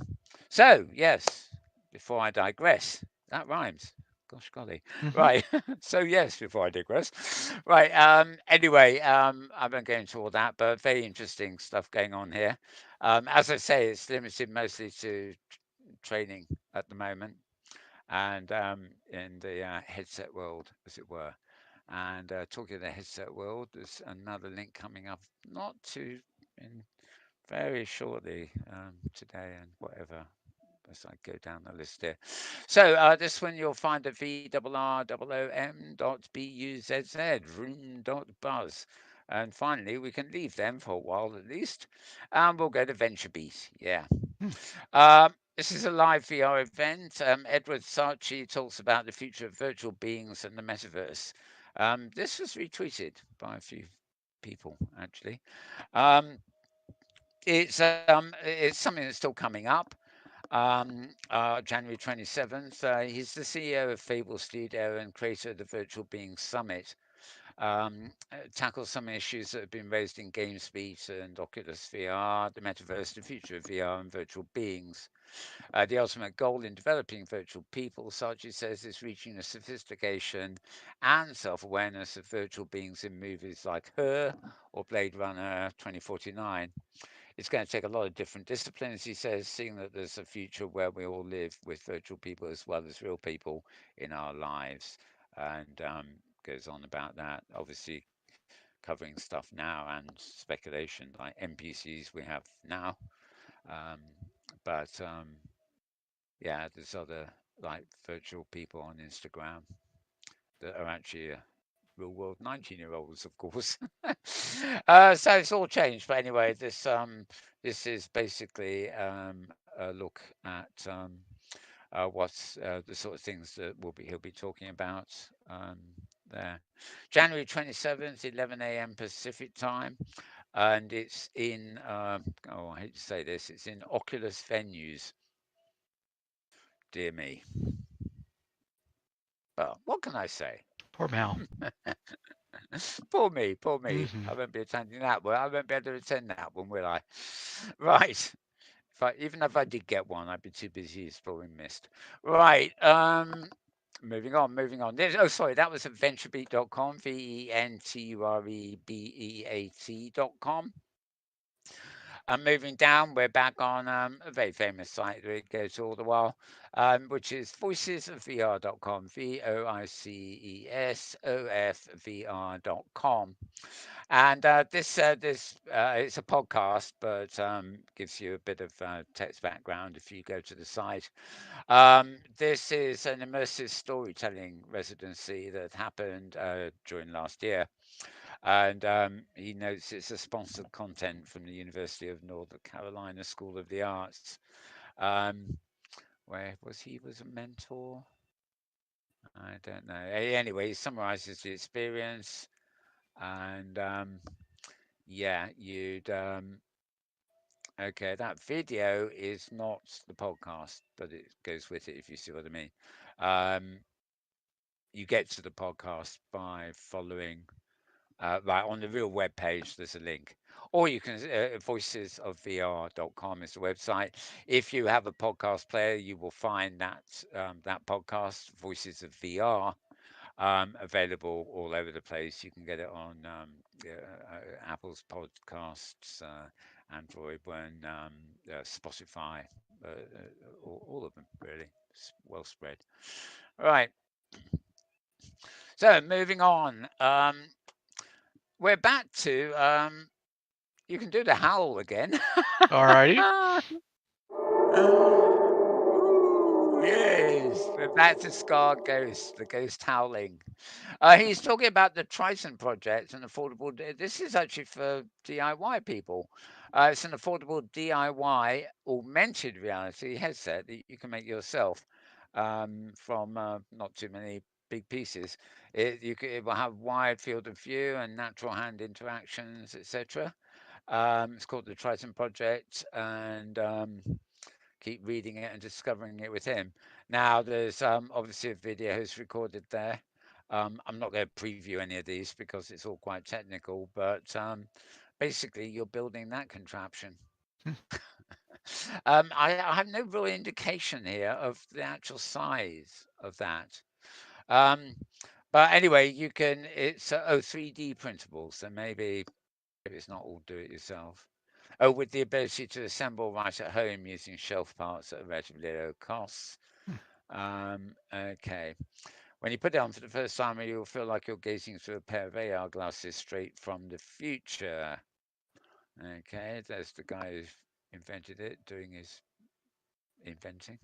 so yes, before I digress, that rhymes. Gosh golly. Mm-hmm. Right. So yes, before I digress. Right. Anyway, I won't go into all that, but very interesting stuff going on here. As I say, it's limited mostly to training at the moment, and in the headset world, as it were. And talking of the headset world, there's another link coming up, not too in very shortly today and whatever. As I go down the list here. So this one you'll find at vrrroom.buzz, room.buzz. And finally, we can leave them for a while at least. And we'll go to VentureBeat. Yeah. Hmm. This is a live VR event. Edward Sarchi talks about the future of virtual beings and the metaverse. This was retweeted by a few people, actually. Um, it's something that's still coming up. January 27th. He's the CEO of Fable Studio and creator of the Virtual Beings Summit. Tackles some issues that have been raised in GameSpeak and Oculus VR, the metaverse, the future of VR, and virtual beings. The ultimate goal in developing virtual people, Sarchi says, is reaching the sophistication and self awareness of virtual beings in movies like Her or Blade Runner 2049. It's going to take a lot of different disciplines, he says, seeing that there's a future where we all live with virtual people as well as real people in our lives. And goes on about that. Obviously, covering stuff now and speculation like NPCs we have now. Um, but yeah, there's other like virtual people on Instagram that are actually real world 19-year-olds, of course. So it's all changed. But anyway, this is basically a look at what's the sort of things that he'll be talking about there. January 27th, 11 a.m. Pacific time, and it's in oh, I hate to say this, it's in Oculus venues. Dear me. Well, what can I say? Poor Mal. Poor me, poor me. I won't be attending that one. I won't be able to attend that one, will I? Right. Even if I did get one, I'd be too busy exploring Mist. Right. Moving on, moving on. Oh, sorry, that was at venturebeat.com, venturebeat.com. And moving down, we're back on a very famous site that it goes all the while, which is voicesofvr.com, voicesofvr.com. And this it's a podcast, but gives you a bit of text background if you go to the site. This is an immersive storytelling residency that happened during last year. And he notes it's a sponsored content from the University of North Carolina School of the Arts, where he was a mentor. I don't know. Anyway, he summarizes the experience, and yeah, you'd okay. That video is not the podcast, but it goes with it, if you see what I mean. You get to the podcast by following. Right on the real web page, there's a link, or you can voicesofvr.com is the website. If you have a podcast player, you will find that that podcast, Voices of VR, available all over the place. You can get it on Apple's podcasts, Android One, Spotify, all of them really. It's well spread. All right. So moving on. We're back to you can do the howl again. Alrighty. Ooh, yes, we're back to Scar Ghost, the ghost howling. He's talking about the Triton Project and affordable. This is actually for DIY people. It's an affordable DIY augmented reality headset that you can make yourself from not too many big pieces. It will have wide field of view and natural hand interactions, etc. It's called the Triton Project, and keep reading it and discovering it with him. Now, there's obviously a video he's recorded there. I'm not going to preview any of these because it's all quite technical, but basically, you're building that contraption. I have no real indication here of the actual size of that. But anyway, you can, it's 3D printable, so maybe it's not all do it yourself. Oh, with the ability to assemble right at home using shelf parts at a relatively low cost. Okay. When you put it on for the first time, you'll feel like you're gazing through a pair of AR glasses straight from the future. Okay, there's the guy who invented it, doing his inventing.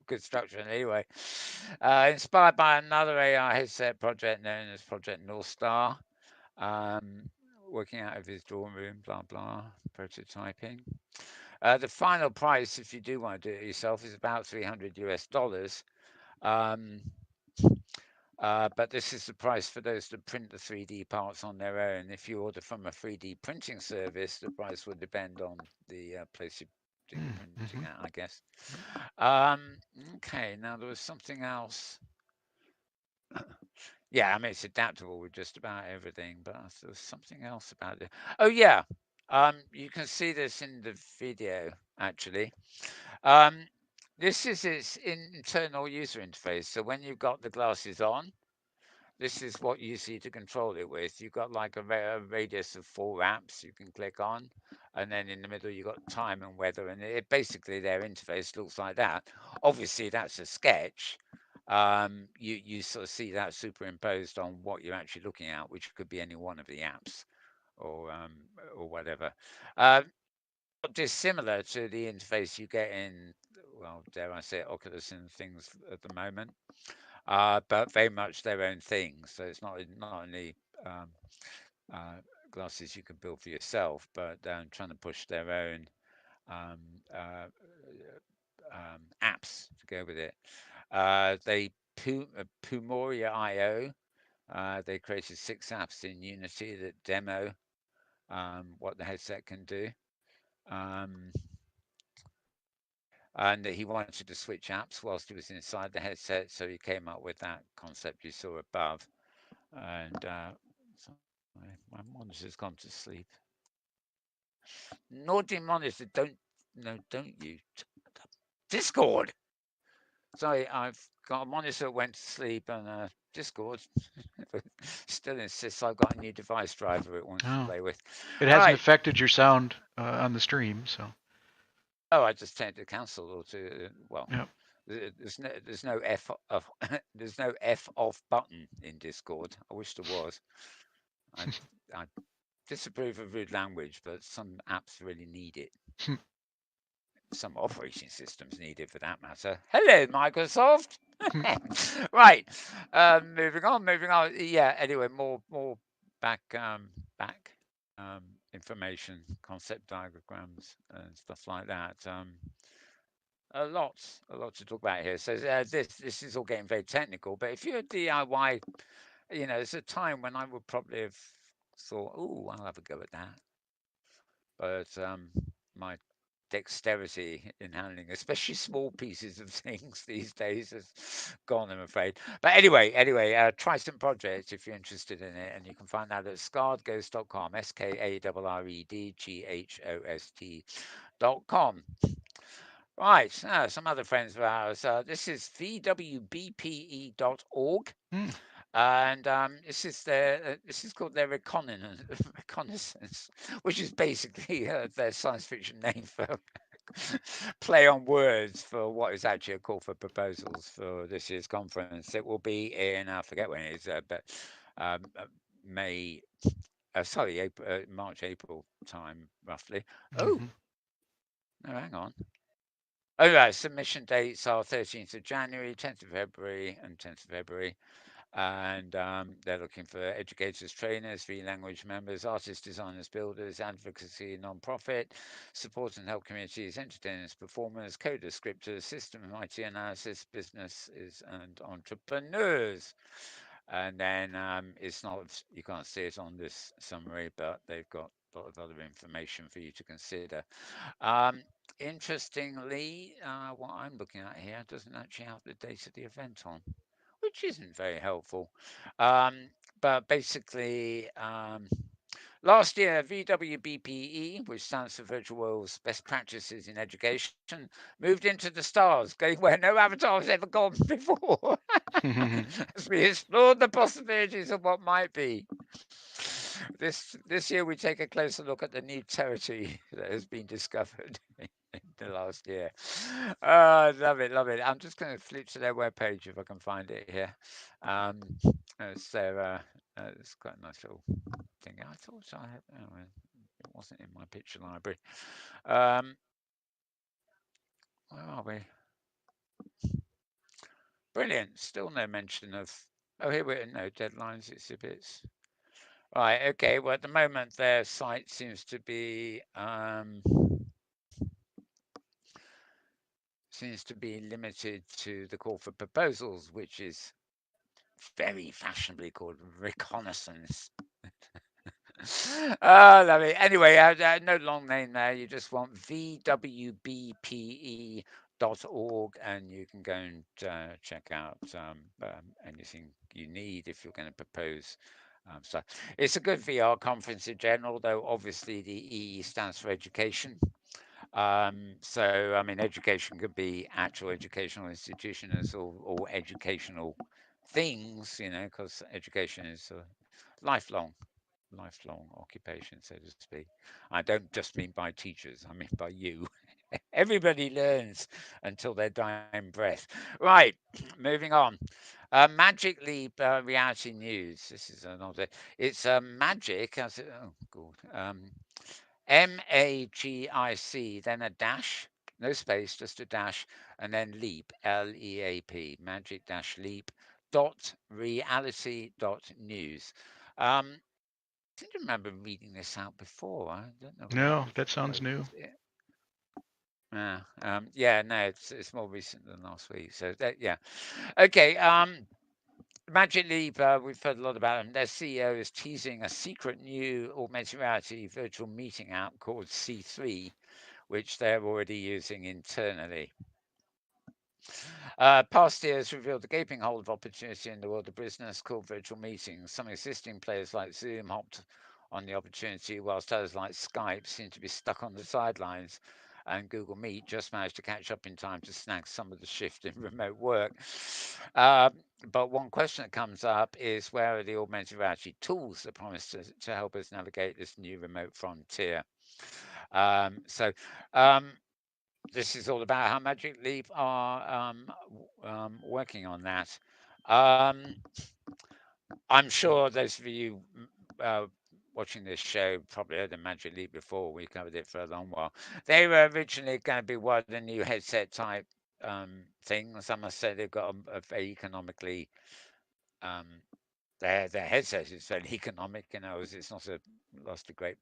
Construction anyway. Inspired by another AR headset project known as Project North Star. Working out of his dorm room, blah blah, prototyping. The final price, if you do want to do it yourself, is about $300 US. But this is the price for those that print the 3D parts on their own. If you order from a 3D printing service, the price will depend on the place you do your printing at, I guess. Okay, now there was something else. Yeah, I mean, it's adaptable with just about everything, but there was something else about it. Oh, yeah. You can see this in the video, actually. This is its internal user interface. So when you've got the glasses on, this is what you see to control it with. You've got like a radius of 4 apps you can click on. And then in the middle, you've got time and weather. And it basically, their interface looks like that. Obviously, that's a sketch. you sort of see that superimposed on what you're actually looking at, which could be any one of the apps or whatever. Uh, Not dissimilar to the interface you get in, well, dare I say, Oculus and things at the moment, but very much their own thing. So it's not only um, uh, glasses you can build for yourself, but trying to push their own um, uh, apps to go with it. They Pumoria IO. They created 6 apps in Unity that demo what the headset can do. Um, and he wanted to switch apps whilst he was inside the headset, so he came up with that concept you saw above. And sorry, my monitor's gone to sleep. Naughty monitor, don't you Discord. Sorry, I've got a monitor that went to sleep, and Discord still insists I've got a new device driver it wants to play with. It hasn't affected your sound on the stream, so. Oh, I just tend to cancel or to well. Yep. There's no F of there's no F off button in Discord. I wish there was. I disapprove of rude language, but some apps really need it. Some operating systems need it for that matter. Hello, Microsoft. Right. Moving on. Yeah. Anyway, more back information, concept diagrams, and stuff like that. A lot to talk about here. So this is all getting very technical. But if you're a DIY, there's a time when I would probably have thought, "Oh, I'll have a go at that." But my dexterity in handling, especially small pieces of things these days, has gone, I'm afraid. But anyway, Triton Project, if you're interested in it, and you can find that at skarredghost.com, SKARREDGHOST.com. Right, some other friends of ours. This is vwbpe.org. And this is called their reconnaissance, which is basically their science fiction name for play on words for what is actually a call for proposals for this year's conference. It will be in I forget when it is, but March, April time roughly. Oh, no, hang on. Oh, right. Submission dates are 13th of January, 10th of February, and 10th of February. And they're looking for educators, trainers, free language members, artists, designers, builders, advocacy, non-profit, support and help communities, entertainers, performers, coders, scripters, system IT analysis, businesses, and entrepreneurs. And then it's not, you can't see it on this summary, but they've got a lot of other information for you to consider. Interestingly, what I'm looking at here doesn't actually have the date of the event on, which isn't very helpful. But basically, last year, VWBPE, which stands for Virtual World's Best Practices in Education, moved into the stars, going where no avatar has ever gone before, as we explored the possibilities of what might be. This year, we take a closer look at the new territory that has been discovered in the last year. Love it. I'm just going to flip to their webpage if I can find it here. It's quite a nice little thing. I thought I had, it wasn't in my picture library. Where are we? Brilliant. Still no mention of. Oh, here we are. No deadlines, exhibits. Right. Okay. Well, at the moment, their site seems to be limited to the call for proposals, which is very fashionably called reconnaissance. Love it. Anyway, no long name there. You just want vwbpe.org, and you can go and check out anything you need if you're going to propose stuff. It's a good VR conference in general, though obviously the E stands for education. So, I mean, education could be actual educational institutions or educational things, because education is a lifelong occupation, so to speak. I don't just mean by teachers, I mean by you. Everybody learns until their dying breath. Right, moving on. Magic Leap reality news. This is another. It's magic. Oh, God. MAGIC, then a dash, no space, just a dash, and then leap, LEAP, magic dash leap dot reality dot news. I seem to remember reading this out before. I don't know whether No, that sounds new. yeah, no, it's more recent than last week. So yeah, okay. Magic Leap, we've heard a lot about them. Their CEO is teasing a secret new augmented reality virtual meeting app called C3, which they're already using internally. Past years revealed a gaping hole of opportunity in the world of business called virtual meetings. Some existing players like Zoom hopped on the opportunity, whilst others like Skype seem to be stuck on the sidelines. And Google Meet just managed to catch up in time to snag some of the shift in remote work. But one question that comes up is, where are the augmented reality tools that promise to help us navigate this new remote frontier? So this is all about how Magic Leap are working on that. I'm sure those of you watching this show probably heard of Magic Leap before. We covered it for a long while. They were originally going to be one of the new headset type things. I must say they've got a very economically um, their headset is very economic. You know, it's not lost a great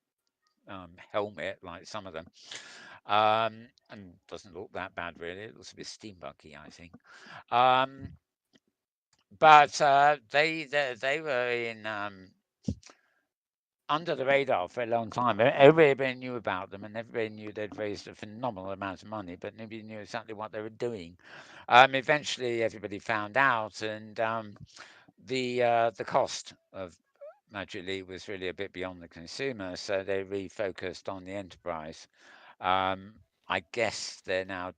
helmet like some of them, and doesn't look that bad really. It looks a bit steampunky, I think. But they were in under the radar for a long time. Everybody knew about them, and everybody knew they'd raised a phenomenal amount of money, but nobody knew exactly what they were doing. Eventually, everybody found out, and the cost of Magic Leap was really a bit beyond the consumer, so they refocused on the enterprise. Um, I guess they're now,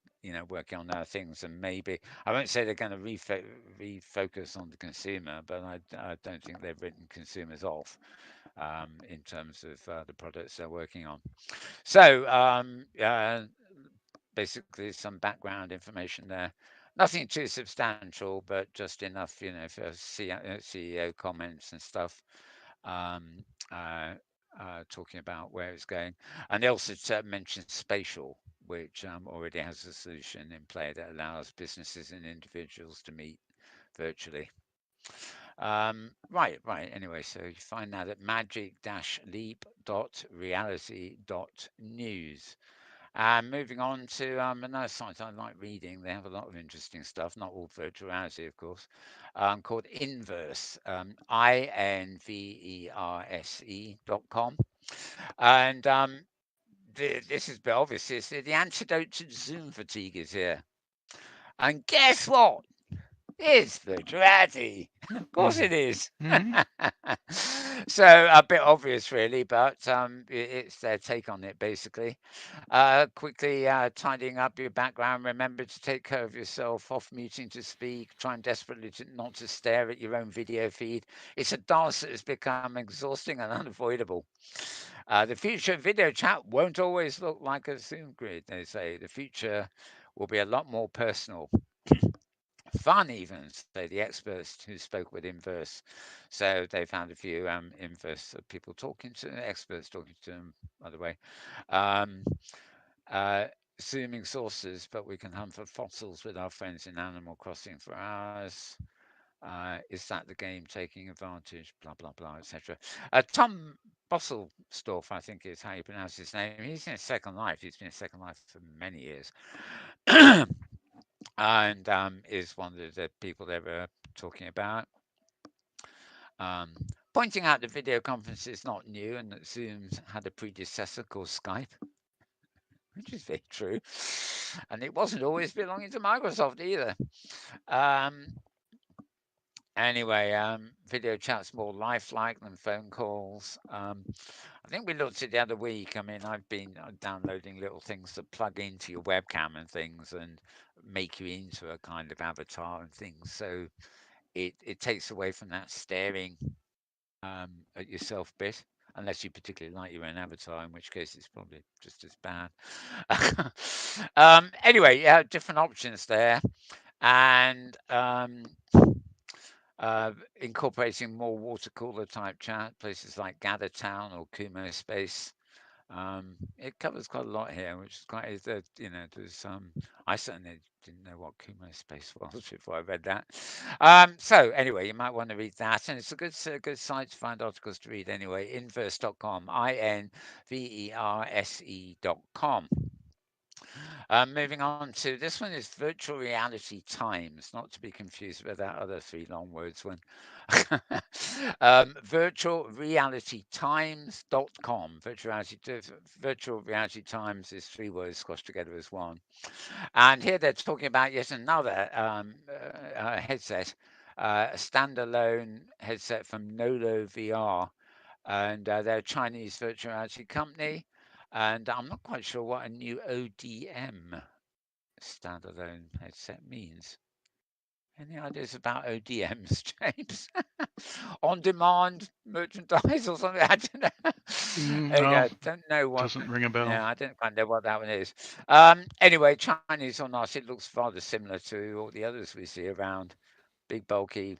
working on other things, and maybe I won't say they're going to refocus on the consumer, but I don't think they've written consumers off in terms of the products they're working on. So basically, some background information there. Nothing too substantial, but just enough, for CEO comments and stuff. Um, uh, Talking about where it's going. And they also mentioned spatial, which already has a solution in play that allows businesses and individuals to meet virtually. Right. Anyway, so you find that at magic-leap.reality.news. Moving on to another site I like reading. They have a lot of interesting stuff, not all virtual reality, of course, called Inverse, INVERSE.com. And this is a bit obvious. The antidote to Zoom fatigue is here. And guess what? It's virtual reality. Of course it is. So a bit obvious, really, but it's their take on it, basically. Quickly tidying up your background. Remember to take care of yourself, off muting to speak, trying desperately not to stare at your own video feed. It's a dance that has become exhausting and unavoidable. The future of video chat won't always look like a Zoom grid, they say. The future will be a lot more personal. Fun, even, say the experts who spoke with Inverse. So they found a few Inverse people talking to experts talking to them, by the way. Um, Zooming sources, but we can hunt for fossils with our friends in Animal Crossing for hours. Is that the game taking advantage? Blah blah blah, etc. Tom Bosselstoff, I think is how you pronounce his name. He's in Second Life. He's been in Second Life for many years, and is one of the people they were talking about. Um, Pointing out that video conference is not new and that Zoom's had a predecessor called Skype, which is very true. And it wasn't always belonging to Microsoft either. Um, Anyway, video chat's more lifelike than phone calls. I think we looked at the other week. I mean, I've been downloading little things that plug into your webcam and things and make you into a kind of avatar and things. So it takes away from that staring at yourself bit. unless you particularly like your own avatar, in which case it's probably just as bad. Anyway, yeah, different options there, and incorporating more water cooler type chat, places like Gather Town or Kumo Space. It covers quite a lot here, which is quite, there's, I certainly didn't know what Kumo Space was before I read that. So anyway, you might want to read that, and it's a good site to find articles to read anyway, inverse.com, INVERSE.com. Moving on to this one is Virtual Reality Times, not to be confused with that other three long words one. Virtualrealitytimes.com. Virtual Reality Times is three words squashed together as one. And here they're talking about yet another headset, a standalone headset from Nolo VR. And they're a Chinese virtual reality company. And I'm not quite sure what a new ODM standalone headset means. Any ideas about ODMs, James? On demand merchandise or something? I don't know. There you No, go. Don't know what. doesn't ring a bell. Yeah, I don't quite know what that one is. Anyway, Chinese or not, it looks rather similar to all the others we see around. Big, bulky,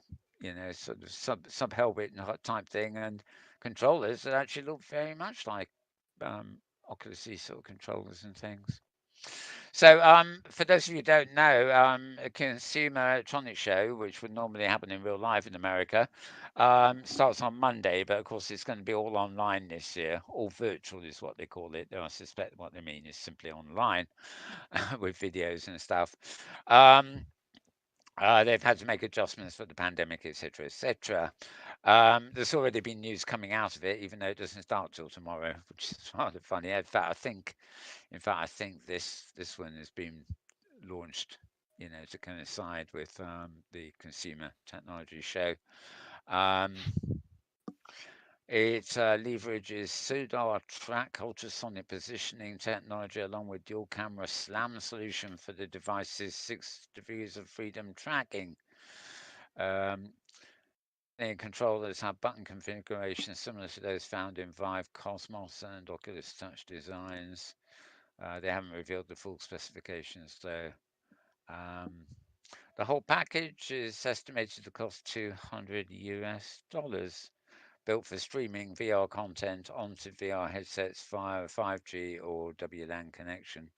sort of sub helmet type thing, and controllers that actually look very much like Oculus sort of controllers and things. So, for those of you who don't know, a Consumer Electronics Show, which would normally happen in real life in America, starts on Monday, but of course it's going to be all online this year. All virtual is what they call it. I suspect what they mean is simply online with videos and stuff. They've had to make adjustments for the pandemic, etc., etc. There's already been news coming out of it, even though it doesn't start till tomorrow, which is rather funny. In fact, I think this one has been launched, to coincide with the Consumer Technology Show. It leverages pseudo track ultrasonic positioning technology along with dual camera SLAM solution for the device's 6 degrees of freedom tracking. The controllers have button configurations similar to those found in Vive Cosmos and Oculus Touch designs. They haven't revealed the full specifications though. The whole package is estimated to cost $200 built for streaming VR content onto VR headsets via 5G or WLAN connection.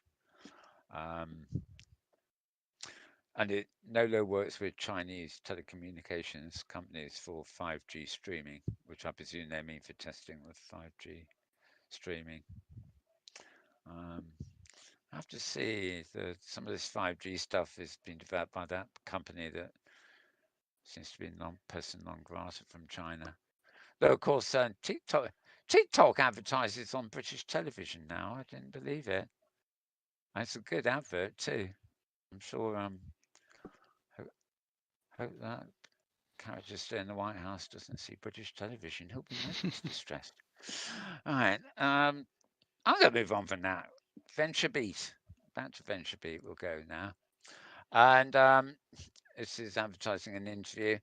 And Nolo works with Chinese telecommunications companies for 5G streaming, which I presume they mean for testing with 5G streaming. I have to see some of this 5G stuff has been developed by that company that seems to be person non grata from China. Though, of course, TikTok advertises on British television now. I didn't believe it. It's a good advert too. I'm sure. Hope that character stay in the White House doesn't see British television. He'll be most distressed. All right. I'm going to move on from that. VentureBeat. Back to VentureBeat we'll go now. And this is advertising an interview.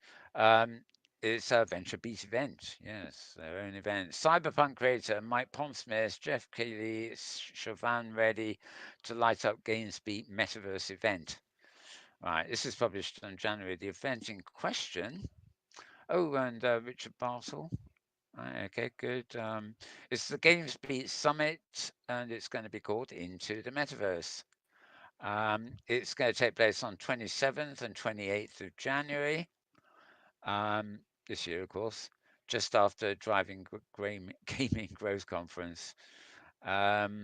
It's a VentureBeat event. Yes, their own event. Cyberpunk creator Mike Pondsmith, Jeff Keighley, Siobhan Reddy to light up GamesBeat Metaverse event. Right, this is published on January. The event in question. Oh, and Richard Bartle. Right, okay, good. It's the GamesBeat Summit, and it's going to be called Into the Metaverse. It's going to take place on 27th and 28th of January this year, of course, just after Driving Gaming Growth Conference. Okay.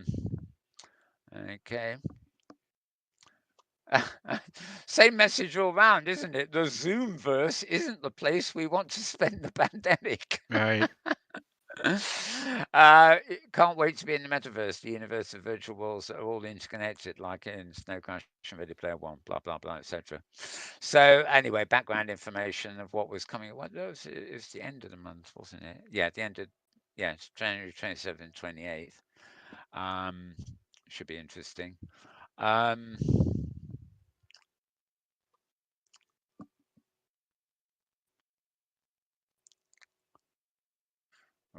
Same message all round, isn't it? The Zoomverse isn't the place we want to spend the pandemic. Right. Can't wait to be in the metaverse, the universe of virtual worlds that are all interconnected, like in Snow Crash and Ready Player One, blah blah blah, etc. So anyway, background information of what was coming. What was it? It was the end of the month, wasn't it? Yeah, the end of it's January 27th and 28th. Should be interesting.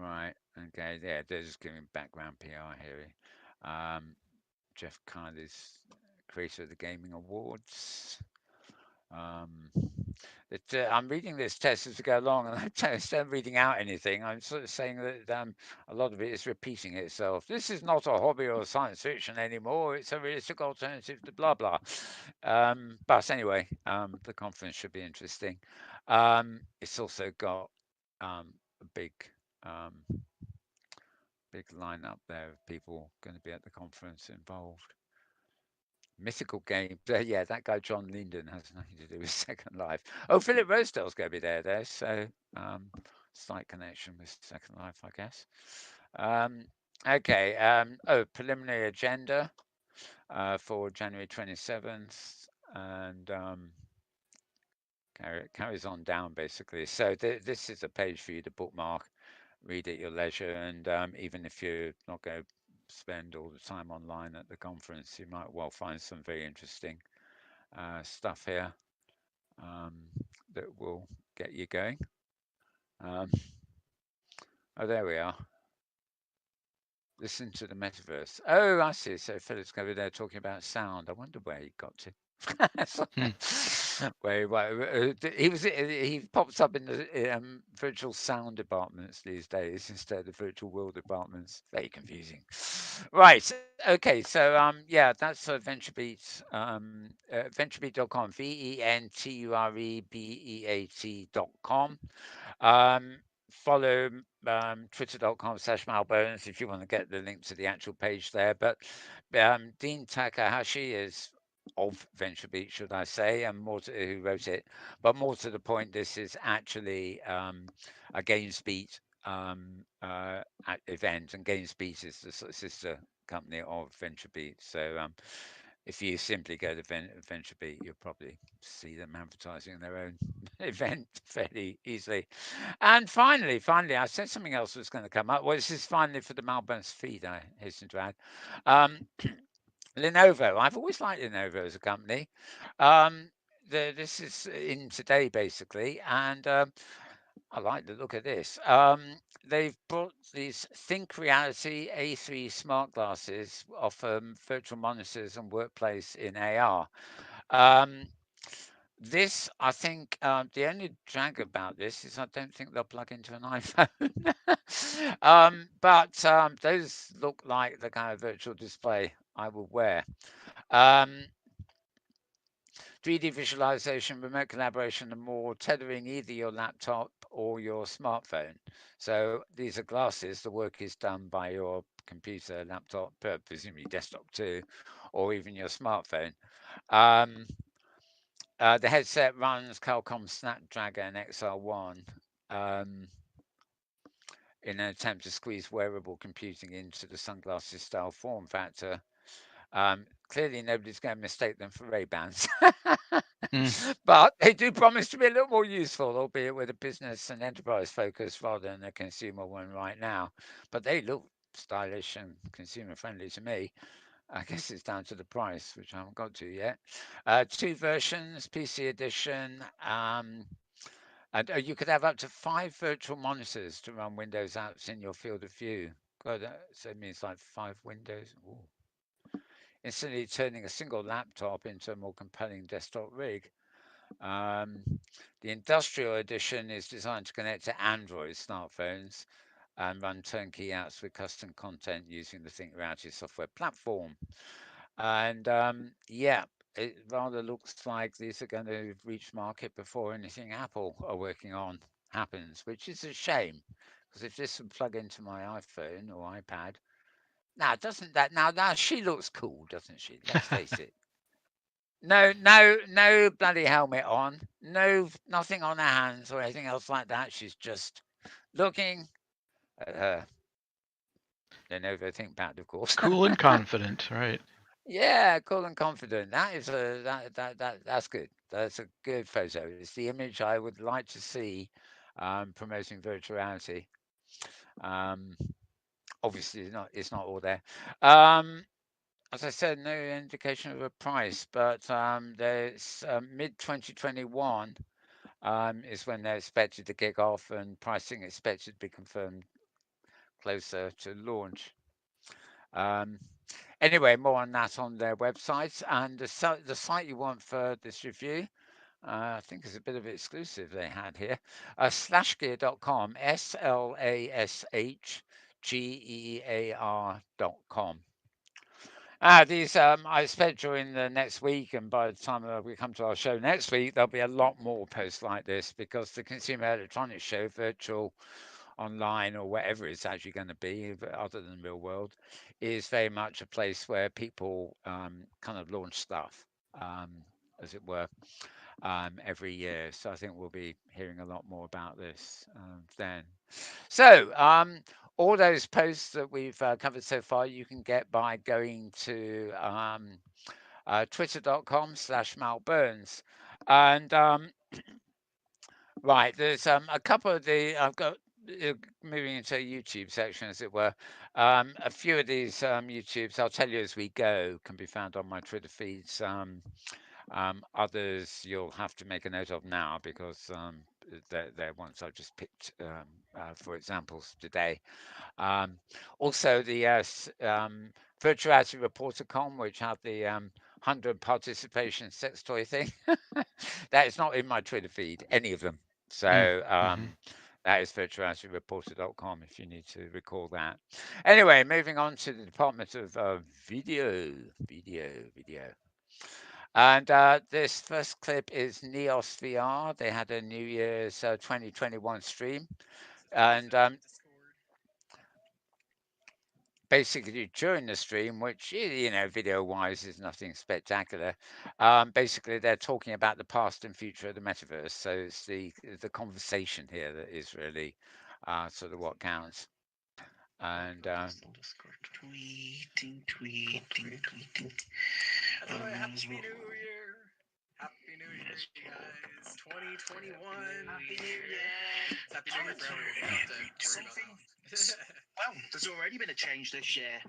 Right. Okay, yeah, they're just giving background PR here. Jeff Kylie's creator of the Gaming Awards. I'm reading this text as we go along, and instead of reading out anything, I'm sort of saying that a lot of it is repeating itself. This is not a hobby or science fiction anymore. It's a realistic alternative to blah blah. But anyway, the conference should be interesting. It's also got a big big lineup there of people going to be at the conference involved. Mythical games. Yeah, that guy John Linden has nothing to do with Second Life. Oh, Philip Rosedale's going to be there. So slight connection with Second Life, I guess. Okay. Preliminary agenda for January 27th, and carries on down basically. So this is a page for you to bookmark, read at your leisure, and even if you're not going to spend all the time online at the conference, you might well find some very interesting stuff here that will get you going. Oh, there we are. Listen to the metaverse. Oh, I see. So Philip's going to be there talking about sound. I wonder where he got to. He pops up in the virtual sound departments these days instead of virtual world departments. Very confusing. Right. Okay. So yeah, that's VentureBeat. VentureBeat.com. VentureBeat.com. Follow twitter.com/malbones if you want to get the link to the actual page there. But Dean Takahashi is of VentureBeat, should I say, and who wrote it. But more to the point, this is actually a GamesBeat event, and GamesBeat is the sort of sister company of VentureBeat. So if you simply go to VentureBeat, you'll probably see them advertising their own event fairly easily. And finally, I said something else was going to come up. Well, this is finally for the Malbones feed, I hasten to add. Lenovo. I've always liked Lenovo as a company. This is in today, basically, and I like the look of this. They've brought these Think Reality A3 smart glasses, offer virtual monitors and workplace in AR. This, I think, the only drag about this is I don't think they'll plug into an iPhone. But those look like the kind of virtual display I would wear. 3D visualization, remote collaboration, and more, tethering either your laptop or your smartphone. So these are glasses. The work is done by your computer, laptop, presumably desktop too, or even your smartphone. The headset runs Qualcomm Snapdragon XR1 in an attempt to squeeze wearable computing into the sunglasses style form factor. Clearly, nobody's going to mistake them for Ray-Bans. But they do promise to be a little more useful, albeit with a business and enterprise focus rather than a consumer one right now. But they look stylish and consumer friendly to me. I guess it's down to the price, which I haven't got to yet. 2 versions, PC edition. And you could have up to 5 virtual monitors to run Windows apps in your field of view. God, so it means like 5 windows. Ooh. Instantly turning a single laptop into a more compelling desktop rig. The industrial edition is designed to connect to Android smartphones and run turnkey apps with custom content using the Think Reality software platform. And yeah, it rather looks like these are going to reach market before anything Apple are working on happens, which is a shame. Because if this would plug into my iPhone or iPad, now doesn't that now she looks cool, doesn't she? Let's face it. No bloody helmet on. Nothing on her hands or anything else like that. She's just looking at her Lenovo ThinkPad, of course. Cool and confident, right? Yeah, cool and confident. That's good. That's a good photo. It's the image I would like to see promoting virtual reality. Obviously, it's not all there. As I said, no indication of a price, but there's mid-2021 is when they're expected to kick off, and pricing expected to be confirmed closer to launch. Um, anyway, more on that on their websites. And the site you want for this review, I think is a bit of an exclusive they had here. Slashgear.com, SLASHGEAR.com. These I expect during the next week, and by the time we come to our show next week, there'll be a lot more posts like this because the Consumer Electronics Show, virtual, online, or whatever it's actually going to be, other than real world, is very much a place where people kind of launch stuff, um, as it were, every year. So I think we'll be hearing a lot more about this then. So all those posts that we've covered so far, you can get by going to twitter.com/malburns. And right, there's a couple of I've got moving into a YouTube section, as it were. A few of these YouTubes, I'll tell you as we go, can be found on my Twitter feeds. Others you'll have to make a note of now because they're ones I've just picked for examples today. Also, the Virtuality Reporter.com, which had the 100 participation sex toy thing, that is not in my Twitter feed, any of them. So that is virtualityreporter.com if you need to recall that. Anyway, moving on to the Department of Video. And this first clip is Neos VR. They had a New Year's 2021 stream. And basically during the stream, which, video wise is nothing spectacular, basically they're talking about the past and future of the metaverse. So it's the conversation here that is really sort of what counts. And tweeting. Happy New Year. Happy New Year, you guys. 2021. Happy New Year. Happy New Year for everyone. Well, there's already been a change this year.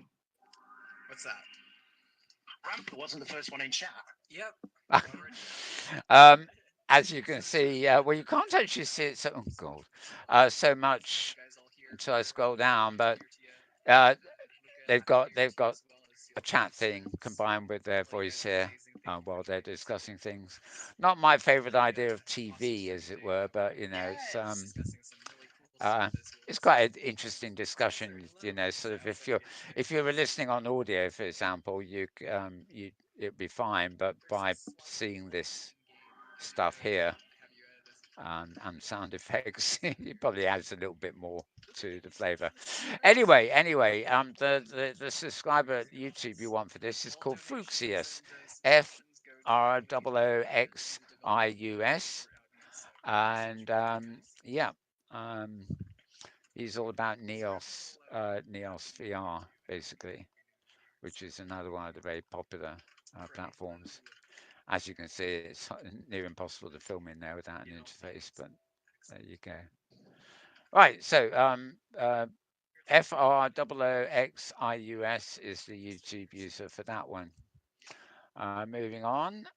What's that? Ramp wasn't the first one in chat. Yep. as you can see, well, you can't actually see it so, so much until I scroll down, but they've got a chat thing combined with their voice here while they're discussing things. Not my favorite idea of TV, as it were, but it's quite an interesting discussion. Sort of if you were listening on audio, for example, it'd be fine, but by seeing this stuff here and sound effects, it probably adds a little bit more to the flavor. Anyway, the subscriber at YouTube you want for this is called Fruxius, FROOXIUS, and he's all about Neos VR basically, which is another one of the very popular platforms. As you can see, it's near impossible to film in there without an interface, but there you go. Right, so FROOXIUS is the YouTube user for that one. Moving on.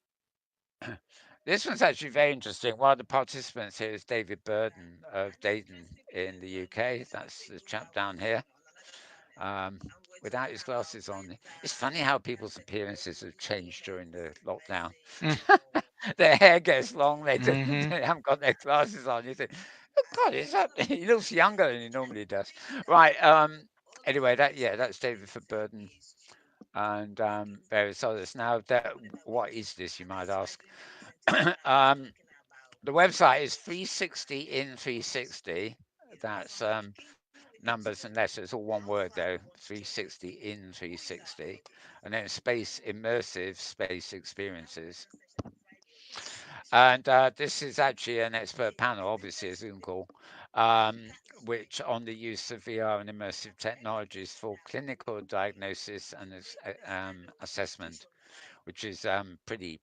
This one's actually very interesting. One of the participants here is David Burden of Dayton in the UK. That's the chap down here. Without his glasses on. It's funny how people's appearances have changed during the lockdown. Their hair gets long, they haven't got their glasses on. You think, oh God, he looks younger than he normally does. Right. Anyway, that's David for Burden and various others. Now, what is this, you might ask? The website is 360 in 360. That's numbers and letters, all one word though. 360 in 360, and then space immersive space experiences. And this is actually an expert panel, obviously a Zoom call, which on the use of VR and immersive technologies for clinical diagnosis and assessment, which is pretty,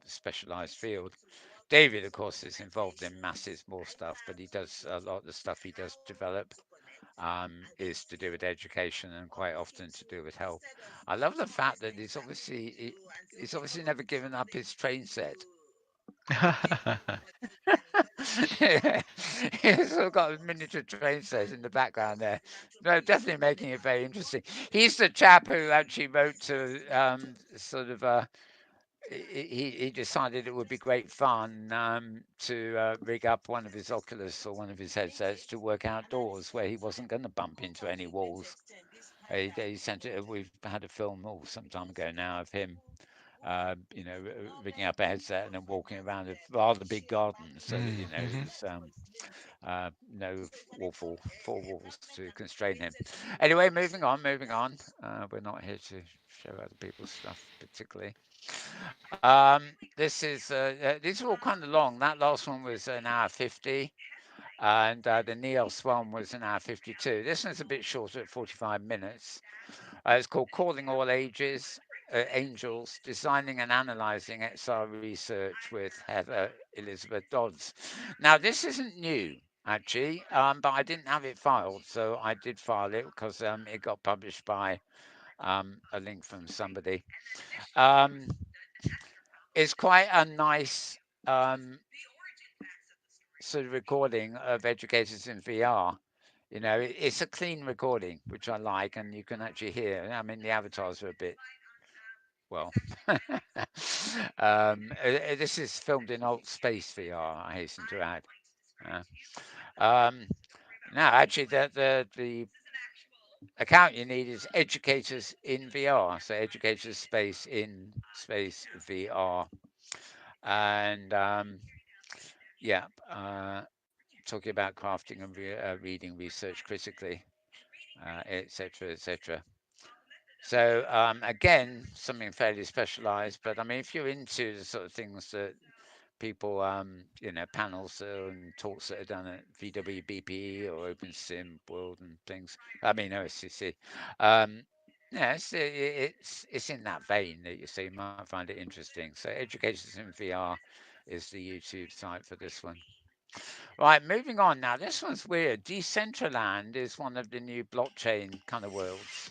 specialized field. David, of course, is involved in massive more stuff, but he does a lot of the stuff he does develop is to do with education and quite often to do with health. I love the fact that he's obviously never given up his train set. He's sort of got a miniature train set in the background there. No, definitely making it very interesting. He's the chap who actually wrote to sort of he decided it would be great fun to rig up one of his Oculus or one of his headsets to work outdoors where he wasn't going to bump into any walls. He sent it. We've had a film some time ago now of him, rigging up a headset and then walking around a rather big garden so that there's no four walls to constrain him. Anyway, moving on, moving on. We're not here to show other people's stuff particularly. This is these are all kind of long. That last one was an hour 50, and the Neos one was an hour 52. This one's a bit shorter at 45 minutes. It's called Calling All Ages, Angels, Designing and Analyzing XR Research with Heather Elizabeth Dodds. Now, this isn't new, actually, but I didn't have it filed, so I did file it because it got published by a link from somebody. It's quite a nice sort of recording of educators in VR. It's a clean recording, which I like, and you can actually hear. I mean, the avatars are a bit, well, this is filmed in alt space VR, I hasten to add. Now, actually, the account you need is educators in VR, so educators space in space VR, and yeah, talking about crafting and reading research critically, etc., etc. So again, something fairly specialized, but I mean, if you're into the sort of things that people, panels and talks that are done at VWBP or OpenSim World and things. I mean, OSCC. Yeah, it's in that vein that you might find it interesting. So, Educators in VR is the YouTube site for this one. Right, moving on now. This one's weird. Decentraland is one of the new blockchain kind of worlds.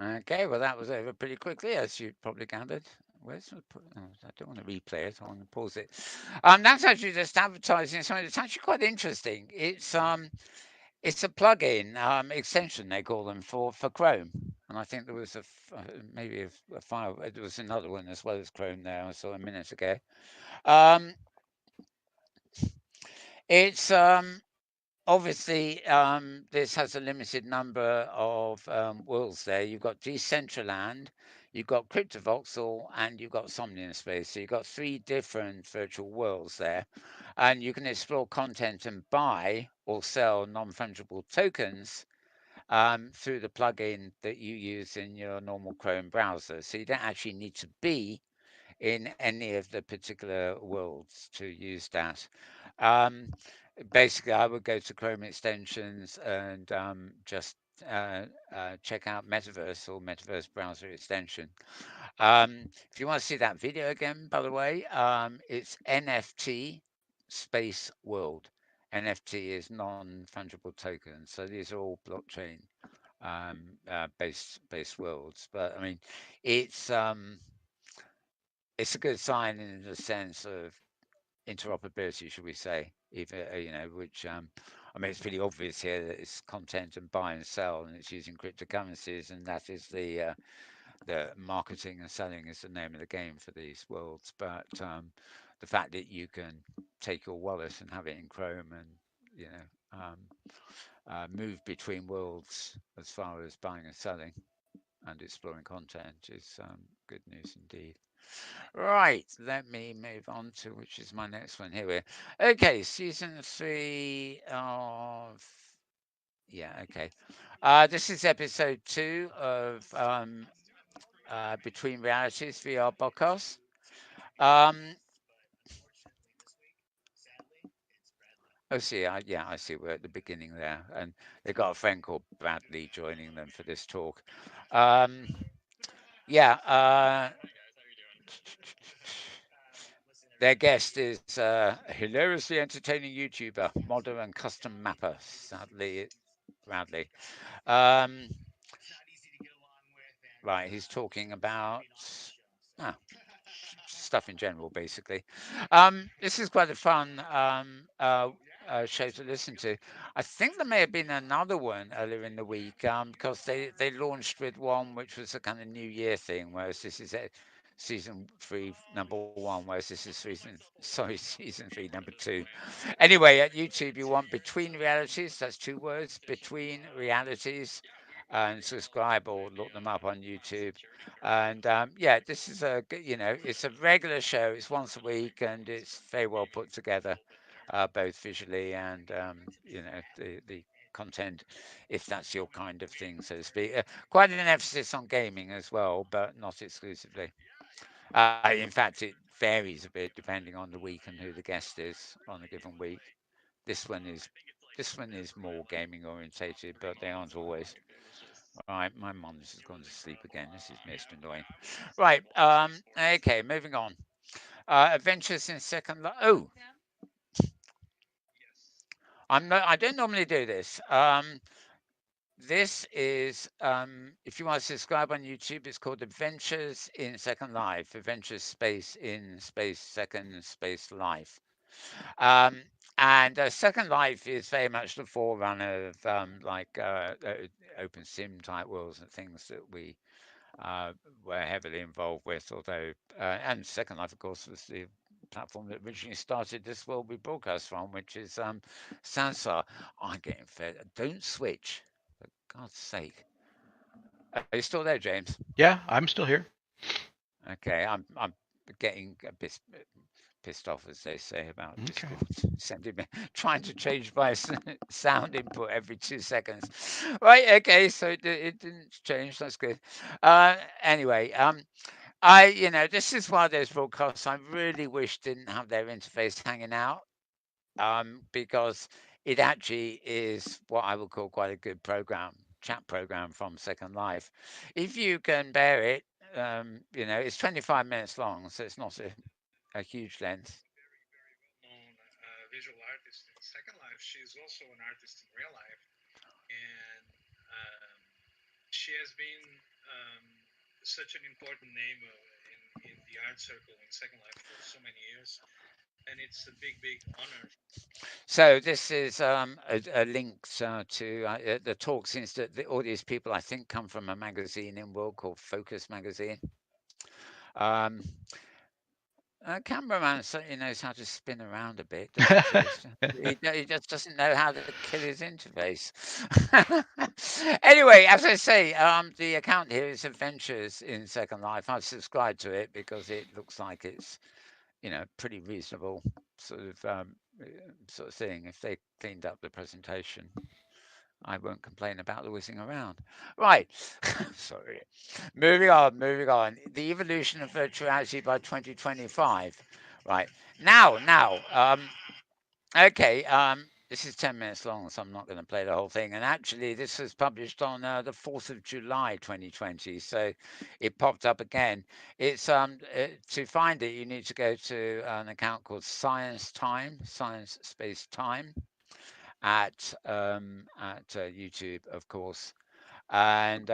Okay, well, that was over pretty quickly, as you probably gathered. Where's the, oh, I don't want to replay it. I want to pause it. That's actually just advertising something that's actually quite interesting. It's a plugin extension they call them for Chrome, and I think there was maybe a file. There was another one as well as Chrome there. I saw a minute ago. Um, it's obviously, this has a limited number of worlds there. You've got Decentraland, you've got Cryptovoxel, and you've got Somnium Space. So you've got 3 different virtual worlds there. And you can explore content and buy or sell non-fungible tokens through the plugin that you use in your normal Chrome browser. So you don't actually need to be in any of the particular worlds to use that. Um, Basically, I would go to Chrome extensions and just check out Metaverse or Metaverse browser extension. If you want to see that video again, by the way, it's NFT Space World. NFT is non-fungible tokens, so these are all blockchain based worlds. But I mean, it's um, it's a good sign in the sense of interoperability, should we say? Even which I mean, it's pretty obvious here that it's content and buy and sell, and it's using cryptocurrencies, and that is the marketing and selling is the name of the game for these worlds. But the fact that you can take your wallet and have it in Chrome and move between worlds as far as buying and selling and exploring content is good news indeed. Right, let me move on to which is my next one. Here we are. Okay, season 3 of okay. This is episode 2 of Between Realities VR podcast. Um, Oh, see, yeah, I see. We're at the beginning there, and they've got a friend called Bradley joining them for this talk. Um, yeah, their guest is a hilariously entertaining YouTuber, modder and custom mapper. Sadly, Bradley. Um, right, he's talking about ah, stuff in general, basically. This is quite a fun show to listen to. I think there may have been another one earlier in the week because they launched with one which was a kind of New Year thing, whereas this is season 3 number 1, whereas this is season 3 number 2. Anyway, at YouTube you want Between Realities. That's 2 words, Between Realities, and subscribe or look them up on YouTube. And yeah, this is it's a regular show. It's once a week, and it's very well put together, both visually and the content, if that's your kind of thing, so to speak. Quite an emphasis on gaming as well, but not exclusively. In fact, it varies a bit depending on the week and who the guest is on a given week. This one is this one is more gaming orientated, but they aren't always. Right, my mum's has gone to sleep again. This is most annoying. Right, okay, moving on. Adventures in Second Life. Oh, I don't normally do this. This is if you want to subscribe on YouTube, it's called Adventures in Second Life. Adventures space in space second space life. Um, and Second Life is very much the forerunner of open sim type worlds and things that we were heavily involved with. Although, and Second Life, of course, was the platform that originally started this world we broadcast from, which is Sansar. I'm getting fed. Don't switch, for God's sake. Are you still there, James? Yeah, I'm still here. Okay, I'm getting a bit pissed off, as they say, about Okay. Discord sending me trying to change my sound input every 2 seconds. Right, okay, so it didn't change. That's good. Anyway, this is one of those broadcasts I really wish didn't have their interface hanging out, because it actually is what I would call quite a good chat program from Second Life. If you can bear it, it's 25 minutes long, so it's not a huge length. Known visual artist in Second Life. She's also an artist in real life, and she has been such an important name in the art circle in Second Life for so many years, and it's a big, big honor. So this is a link to the talk, since all these people I think come from a magazine in World called Focus magazine. Um, cameraman certainly knows how to spin around a bit, doesn't he? He just doesn't know how to kill his interface. Anyway, as I say, the account here is Adventures in Second Life. I've subscribed to it because it looks like it's pretty reasonable sort of thing. If they cleaned up the presentation, I won't complain about the whizzing around. Right. Sorry. Moving on. The evolution of virtuality by 2025. Right. Now. Okay. This is 10 minutes long, so I'm not going to play the whole thing. And actually, this was published on the 4th of July, 2020. So it popped up again. It's to find it, you need to go to an account called Science Space Time at YouTube, of course, and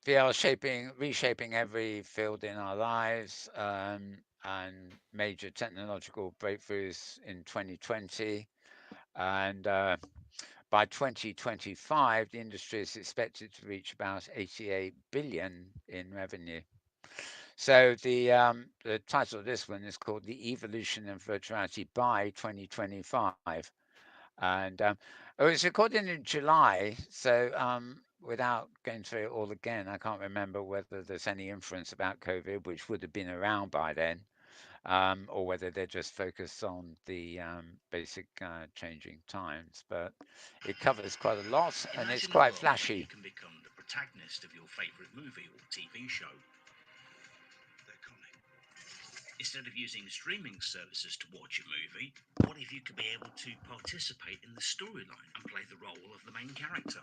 VR reshaping every field in our lives, and major technological breakthroughs in 2020, and by 2025, the industry is expected to reach about 88 billion in revenue. So the title of this one is called "The Evolution of Virtuality by 2025." And it was recorded in July, so without going through it all again, I can't remember whether there's any inference about COVID, which would have been around by then, or whether they're just focused on the basic changing times. But it covers quite a lot, and it's quite flashy. You can become the protagonist of your favorite movie or TV show. They're coming. Instead of using streaming services to watch a movie, what if you could be able to participate in the storyline and play the role of the main character?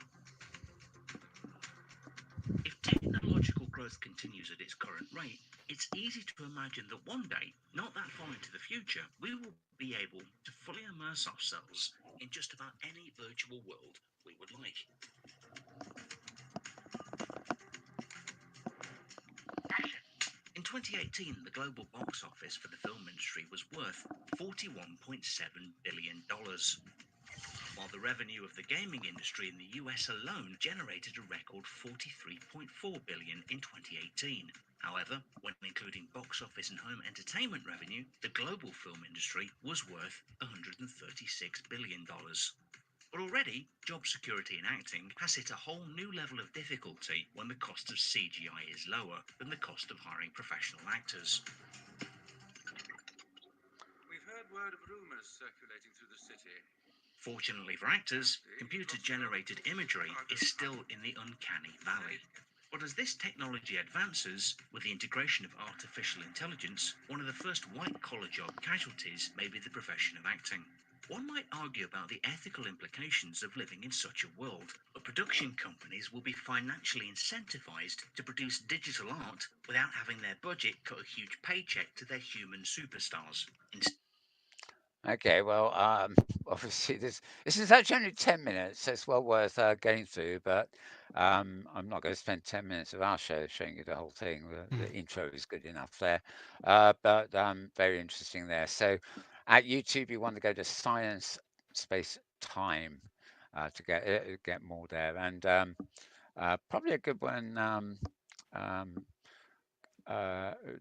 If technological growth continues at its current rate, it's easy to imagine that one day, not that far into the future, we will be able to fully immerse ourselves in just about any virtual world we would like. In 2018, the global box office for the film industry was worth $41.7 billion, while the revenue of the gaming industry in the US alone generated a record $43.4 billion in 2018. However, when including box office and home entertainment revenue, the global film industry was worth $136 billion. But already, job security in acting has hit a whole new level of difficulty when the cost of CGI is lower than the cost of hiring professional actors. We've heard word of rumors circulating through the city. Fortunately for actors, computer-generated imagery is still in the uncanny valley. But as this technology advances, with the integration of artificial intelligence, one of the first white-collar job casualties may be the profession of acting. One might argue about the ethical implications of living in such a world, but production companies will be financially incentivized to produce digital art without having their budget cut a huge paycheck to their human superstars. Okay, well, obviously this is actually only 10 minutes, so it's well worth getting through, but I'm not going to spend 10 minutes of our show showing you the whole thing. The intro is good enough there, but very interesting there. So at YouTube, you want to go to Science Space Time to get more there, and probably a good one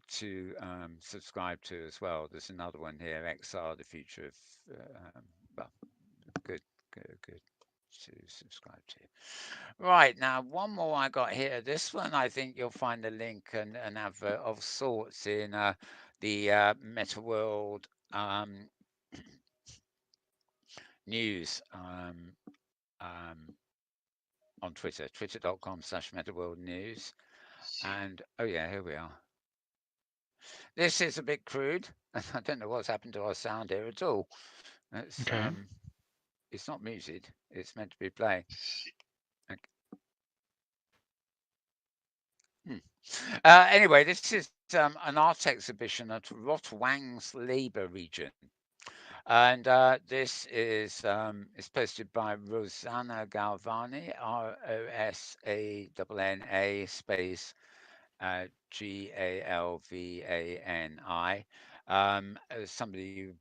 to subscribe to as well. There's another one here, XR, the future of, well, good, good to subscribe to. Right, now one more I got here. This one, I think you'll find a link and an advert of sorts in the Metaworld news on Twitter, twitter.com/MetaWorldNews. And, oh yeah, here we are. This is a bit crude. I don't know what's happened to our sound here at all. It's not muted. It's meant to be playing. Okay. Anyway, this is an art exhibition at Roth Wang's Labour region. And this is posted by Rosanna Galvani, ROSANNA space GALVANI. Somebody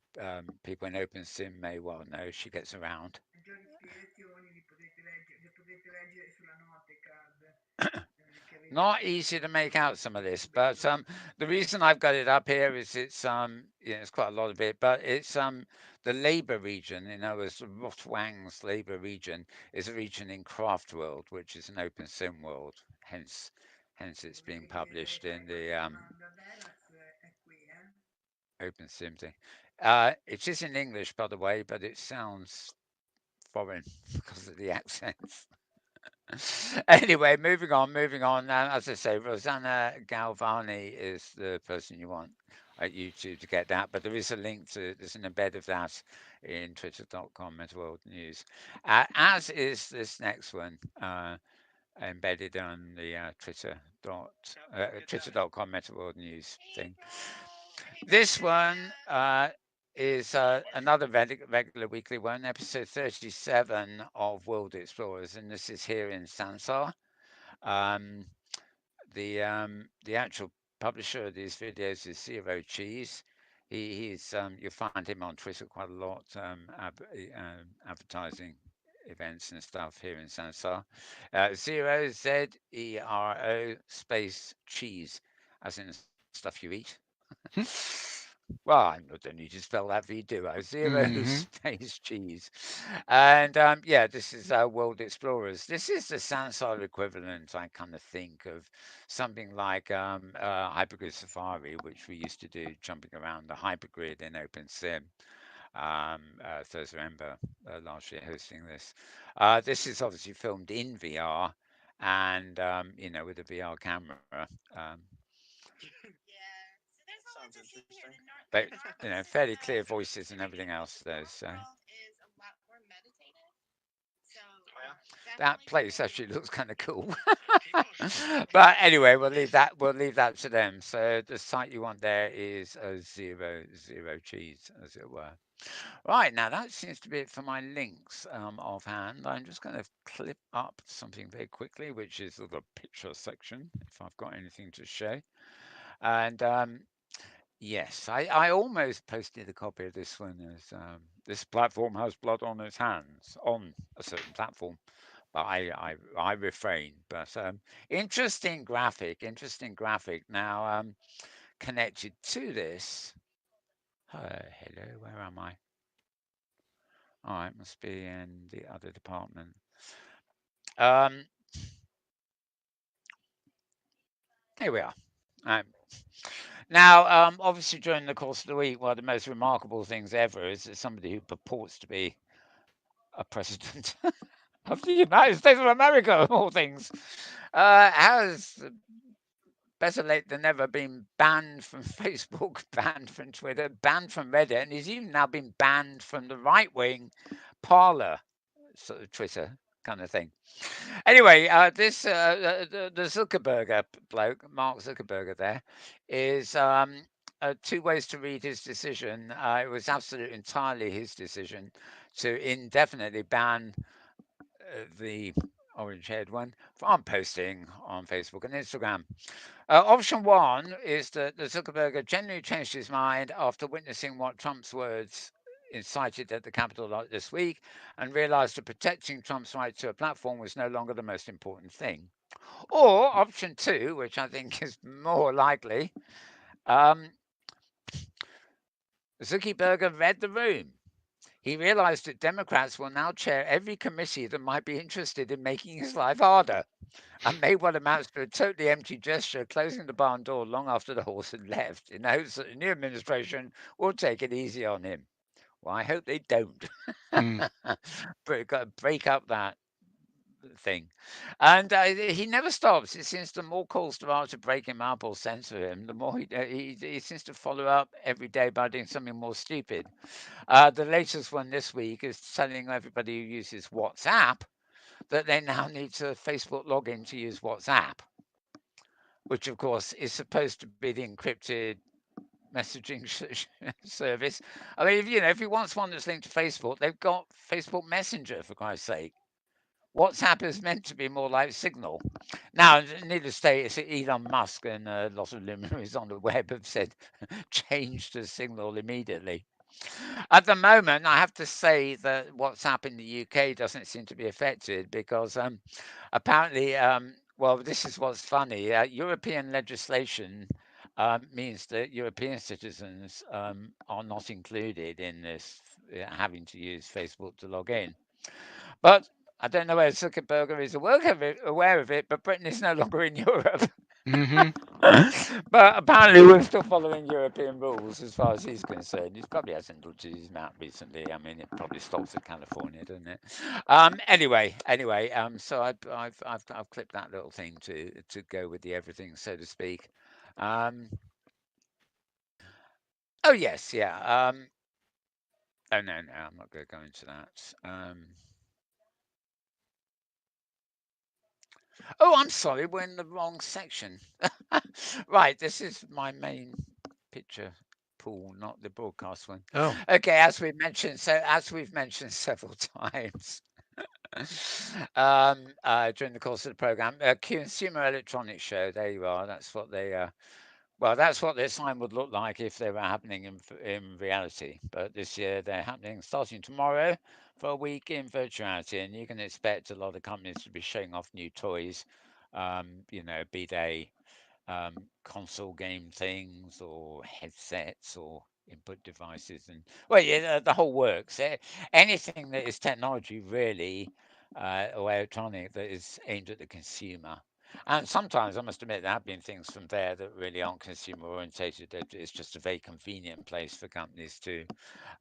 people in OpenSim may well know. She gets around. Not easy to make out some of this, but the reason I've got it up here is it's it's quite a lot of it, but it's the Labour region, as Roth Wang's Labour region is a region in Craft World, which is an open sim world, hence it's being published in the open sim thing. It is in English, by the way, but it sounds foreign because of the accents. Anyway, moving on. As I say, Rosanna Galvani is the person you want at YouTube to get that, but there is a link to, there's an embed of that in twitter.com Metaworld News, as is this next one embedded on the twitter.com Metaworld News thing. This one is another regular weekly one, episode 37 of World Explorers, and this is here in Sansar. The actual publisher of these videos is Zero Cheese. He's you'll find him on Twitter quite a lot, advertising events and stuff here in Sansar. Zero ZERO space cheese, as in stuff you eat. Well, I don't need to spell that for you, do I? Zero space cheese. And yeah, this is World Explorers. This is the Sansar equivalent, I kind of think, of something like Hypergrid Safari, which we used to do, jumping around the hypergrid in OpenSim. Thursday Ember last year hosting this. This is obviously filmed in VR and, with a VR camera. Sounds interesting. but you know, fairly clear voices and everything else. Though, so that place actually looks kind of cool. But anyway, we'll leave that. We'll leave that to them. So the site you want there is a zero cheese, as it were. Right, now that seems to be it for my links offhand. I'm just going to clip up something very quickly, which is the picture section, if I've got anything to show. And yes, I almost posted a copy of this one as this platform has blood on its hands on a certain platform, but I refrained. But interesting graphic, Now connected to this. Hello, where am I? Oh, it must be in the other department. Here we are. Now, obviously, during the course of the week, one of the most remarkable things ever is that somebody who purports to be a president of the United States of America, of all things, has better late than never been banned from Facebook, banned from Twitter, banned from Reddit, and he's even now been banned from the right-wing Parler sort of Twitter kind of thing. Anyway, this the Zuckerberger bloke, Mark Zuckerberger, there is 2 ways to read his decision. It was absolutely entirely his decision to indefinitely ban the orange-haired one from posting on Facebook and Instagram. Option 1 is that the Zuckerberger genuinely changed his mind after witnessing what Trump's words incited at the Capitol this week and realized that protecting Trump's right to a platform was no longer the most important thing. Or option 2, which I think is more likely, Zuckerberger read the room. He realized that Democrats will now chair every committee that might be interested in making his life harder, and made what amounts to a totally empty gesture, closing the barn door long after the horse had left, in hopes that the new administration will take it easy on him. Well, I hope they don't. Break up that thing. And he never stops. It seems the more calls there are to break him up or censor him, the more he seems to follow up every day by doing something more stupid. The latest one this week is telling everybody who uses WhatsApp that they now need to Facebook login to use WhatsApp, which of course is supposed to be the encrypted messaging service. I mean, if he wants one that's linked to Facebook, they've got Facebook Messenger, for Christ's sake. WhatsApp is meant to be more like Signal. Now, needless to say, it's Elon Musk and a lot of luminaries on the web have said change to Signal immediately. At the moment, I have to say that WhatsApp in the UK doesn't seem to be affected because apparently, well, this is what's funny. European legislation means that European citizens are not included in this having to use Facebook to log in. But I don't know whether Zuckerberger is aware of it, but Britain is no longer in Europe. But apparently we're still following European rules as far as he's concerned. He probably hasn't looked at his map recently. I mean, it probably stops at California, doesn't it? Anyway, so I've clipped that little thing to go with the everything, so to speak. Oh yes, yeah. Oh no, I'm not going to go into that. Oh, I'm sorry, we're in the wrong section. Right, this is my main picture pool, not the broadcast one. Oh. Okay, as we've mentioned several times during the course of the program, Consumer Electronics Show. There you are. That's what they. Well, that's what their sign would look like if they were happening in reality. But this year they're happening starting tomorrow for a week in virtuality, and you can expect a lot of companies to be showing off new toys. Be they console game things or headsets or input devices, and well, yeah, the whole works. Anything that is technology, really, or electronic that is aimed at the consumer. And sometimes I must admit there have been things from there that really aren't consumer orientated. It's just a very convenient place for companies to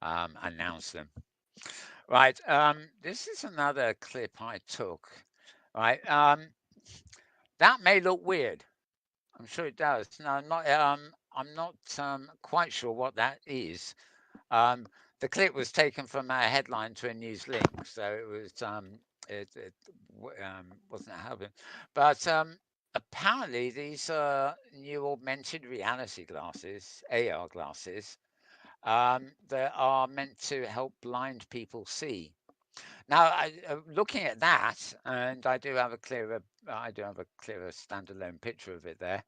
announce them. Right. This is another clip I took. Right. That may look weird. I'm sure it does. No, not. I'm not quite sure what that is. Um, the clip was taken from a headline to a news link, so it was it wasn't happening. But apparently, these new augmented reality glasses, AR glasses, that are meant to help blind people see. Now, looking at that, and I do have a clearer standalone picture of it there.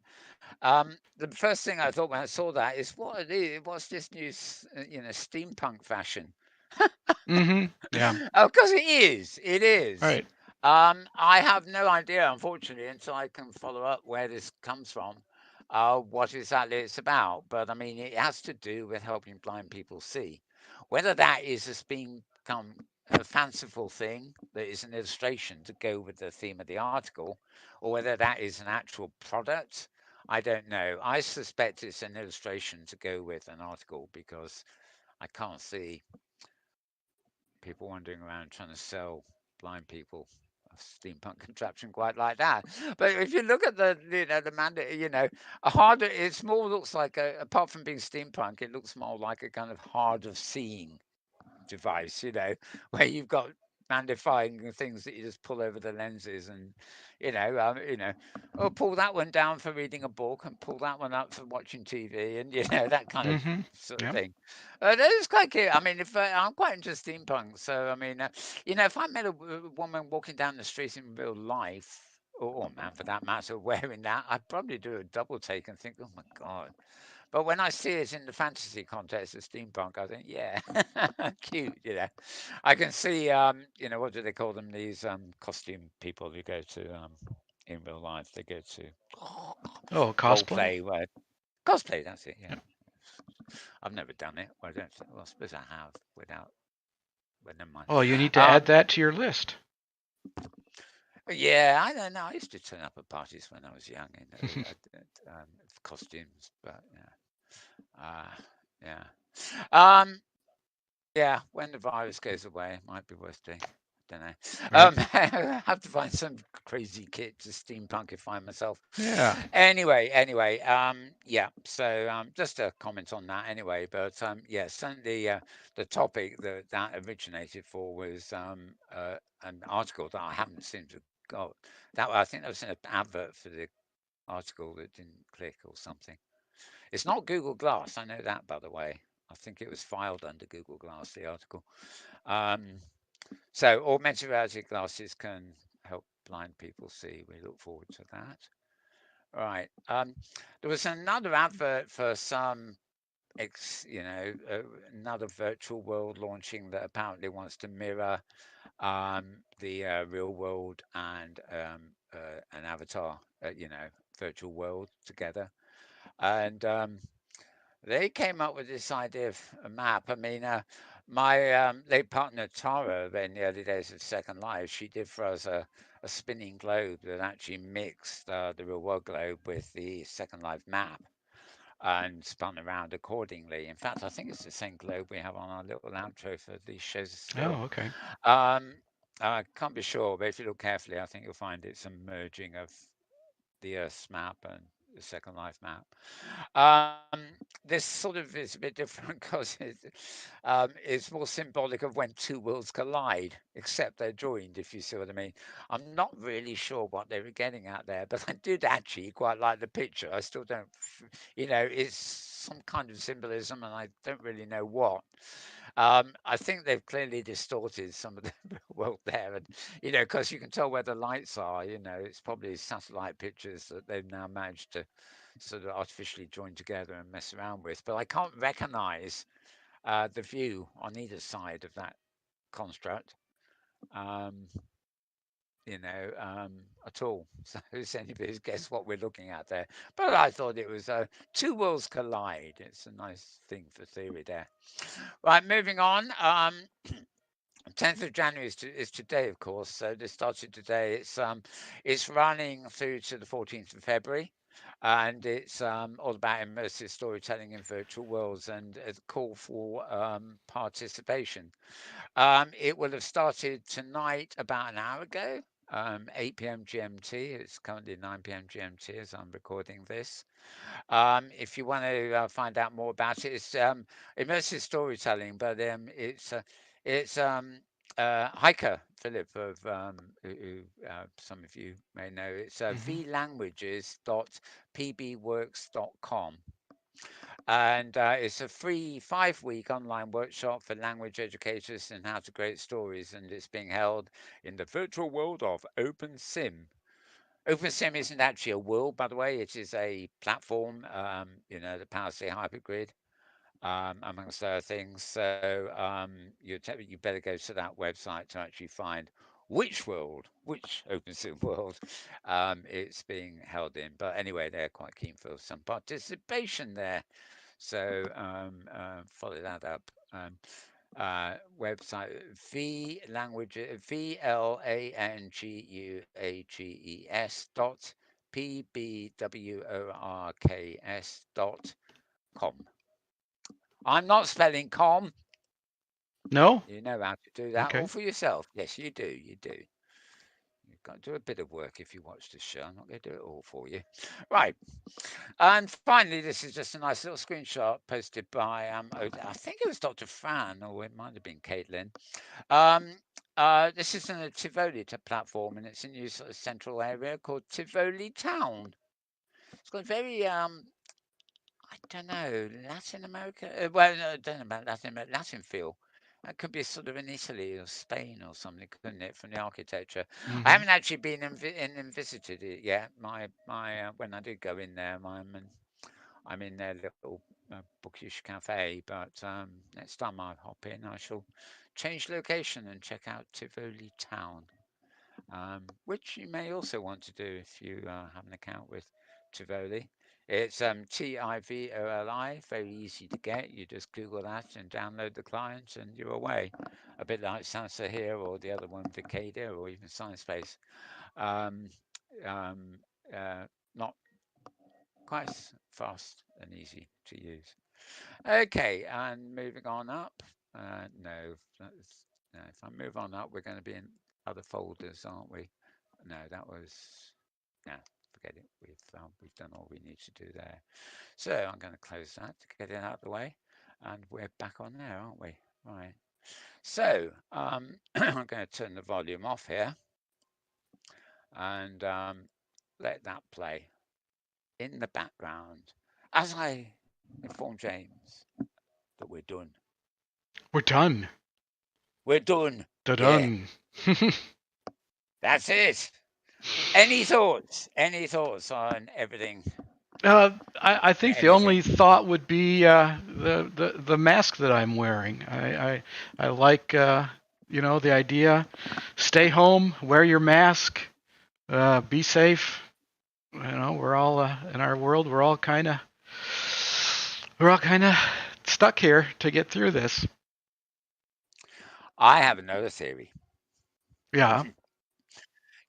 The first thing I thought when I saw that is, what's this new, steampunk fashion? Yeah. Of course it is. It is. Right. I have no idea, unfortunately, until I can follow up where this comes from, what exactly it's about. But I mean, it has to do with helping blind people see. Whether that is just become a fanciful thing that is an illustration to go with the theme of the article, or whether that is an actual product, I don't know. I suspect it's an illustration to go with an article because I can't see people wandering around trying to sell blind people a steampunk contraption quite like that. But if you look at the mandate, a harder, it's more looks like apart from being steampunk, it looks more like a kind of hard of seeing device, where you've got magnifying things that you just pull over the lenses and, or pull that one down for reading a book and pull that one up for watching TV and, that kind of sort of Yep. thing. That is quite cute. I mean, if I'm quite into steampunk, so I mean, if I met a woman walking down the street in real life, or man for that matter, wearing that, I'd probably do a double take and think, oh my God. But when I see it in the fantasy context of steampunk, I think, yeah, cute, I can see, what do they call them? These costume people who go to, in real life, they go to Oh, role cosplay. play. Cosplay, that's it, yeah. Yep. I've never done it. Well, I don't think, well, I suppose I have without, but never mind. Oh, you need to add that to your list. Yeah, I don't know. I used to turn up at parties when I was young in costumes, but yeah. Yeah, when the virus goes away, it might be worth doing. Don't know. I have to find some crazy kit to steampunkify myself. Yeah. Anyway, yeah. So just a comment on that anyway. But yeah, certainly the topic that originated for was an article that I haven't seemed to got. That I think there was an advert for the article that didn't click or something. It's not Google Glass. I know that, by the way. I think it was filed under Google Glass, the article. So augmented reality glasses can help blind people see. We look forward to that. Right. There was another advert for some, another virtual world launching that apparently wants to mirror the real world and an avatar, virtual world together. And they came up with this idea of a map. I mean, my late partner Tara, in the early days of Second Life, she did for us a spinning globe that actually mixed the real world globe with the Second Life map and spun around accordingly. In fact, I think it's the same globe we have on our little outro for these shows still. Oh, okay. I can't be sure, but if you look carefully, I think you'll find it's a merging of the Earth's map and the Second Life map. This sort of is a bit different because it's more symbolic of when two worlds collide, except they're joined, if you see what I mean. I'm not really sure what they were getting at there, but I did actually quite like the picture. I still don't, it's some kind of symbolism, and I don't really know what. I think they've clearly distorted some of the world there, and because you can tell where the lights are. It's probably satellite pictures that they've now managed to sort of artificially join together and mess around with. But I can't recognise the view on either side of that construct, um, at all. So it's anybody's guess what we're looking at there. But I thought it was two worlds collide. It's a nice thing for theory there. Right, moving on. 10th of January is today, of course. So this started today. It's running through to the 14th of February, and it's all about immersive storytelling in virtual worlds and a call for participation. It will have started tonight about an hour ago. 8 p.m. GMT. It's currently 9 p.m. GMT as I'm recording this. If you want to find out more about it, it's immersive storytelling, but it's Hiker Philip of who some of you may know. It's vlanguages.pbworks.com. And it's a free 5-week online workshop for language educators in how to create stories, and it's being held in the virtual world of OpenSim. OpenSim isn't actually a world, by the way. It is a platform, that powers the hypergrid, amongst other things. So you better go to that website to actually find which OpenSim world it's being held in. But anyway, they're quite keen for some participation there. So follow that up. Website VLanguages dot pbworks.com. I'm not spelling com. No? You know how to do that all Okay. for yourself. Yes, you do. You do. You've got to do a bit of work if you watch this show. I'm not going to do it all for you. Right. And finally, this is just a nice little screenshot posted by, I think it was Dr. Fran, or it might have been Caitlin. This is in a Tivoli platform, and it's in a sort of central area called Tivoli Town. It's got very, I don't know, Latin America. Well, no, I don't know about Latin feel. That could be sort of in Italy or Spain or something, couldn't it, from the architecture? I Hmm. haven't actually been and visited it yet. My when I do go in there, I'm in their little bookish cafe. But next time I hop in, I shall change location and check out Tivoli Town, which you may also want to do if you have an account with Tivoli. It's Tivoli, very easy to get. You just Google that and download the client, and you're away. A bit like Sansa here, or the other one, Vicadia, or even Sciencebase. Um, um, not quite fast and easy to use. Okay, and moving on up. No, no, if I move on up, we're going to be in other folders, aren't we? No, that was no. Forget it. We've done all we need to do there. So I'm going to close that to get it out of the way, and we're back on there, aren't we? Right. So I'm going to turn the volume off here and let that play in the background as I inform James that we're done. We're done. We're done. Yeah, Done. that's it. Any thoughts? Any thoughts on everything? I think the Anything? only thought would be the mask that I'm wearing. I like the idea. Stay home, wear your mask, be safe. We're all in our world. We're all kind of stuck here to get through this. I have another theory. Yeah.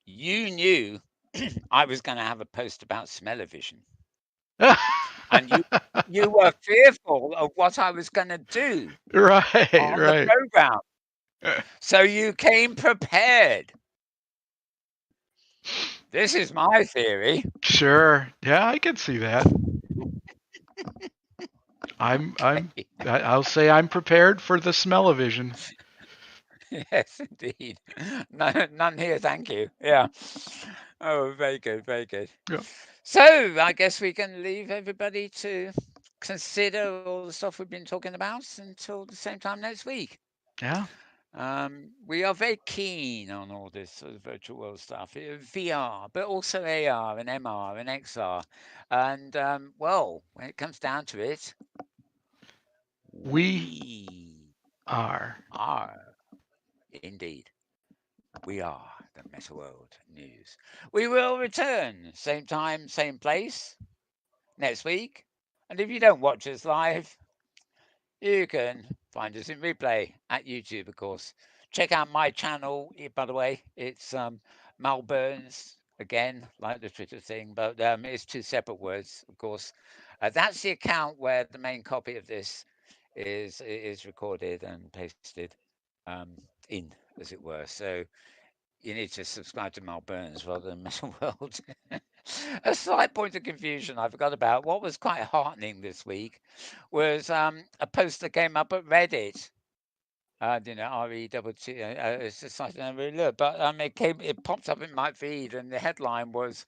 You knew I was going to have a post about smell-o-vision, and you were fearful of what I was going to do Right, on the right. program, so you came prepared. This is my theory. Sure. Yeah, I can see that. I'll say I'm prepared for the smell-o-vision. Yes, indeed. None here, thank you. Yeah. Oh, very good, very good. Yeah. So I guess we can leave everybody to consider all the stuff we've been talking about until the same time next week. Yeah. We are very keen on all this sort of virtual world stuff, VR, but also AR and MR and XR. And well, when it comes down to it, We we are. are indeed. We are the Metaworld News. We will return same time, same place next week. And if you don't watch us live, you can find us in replay at YouTube, of course. Check out my channel, by the way. It's Malburns, again, like the Twitter thing, but it's two separate words, of course. That's the account where the main copy of this is recorded and pasted in, as it were. So you need to subscribe to Mark Burns rather than Metaworld. A slight point of confusion I forgot about. What was quite heartening this week was a post that came up at Reddit. RETT. It's a site I don't really look, but it popped up in my feed, and the headline was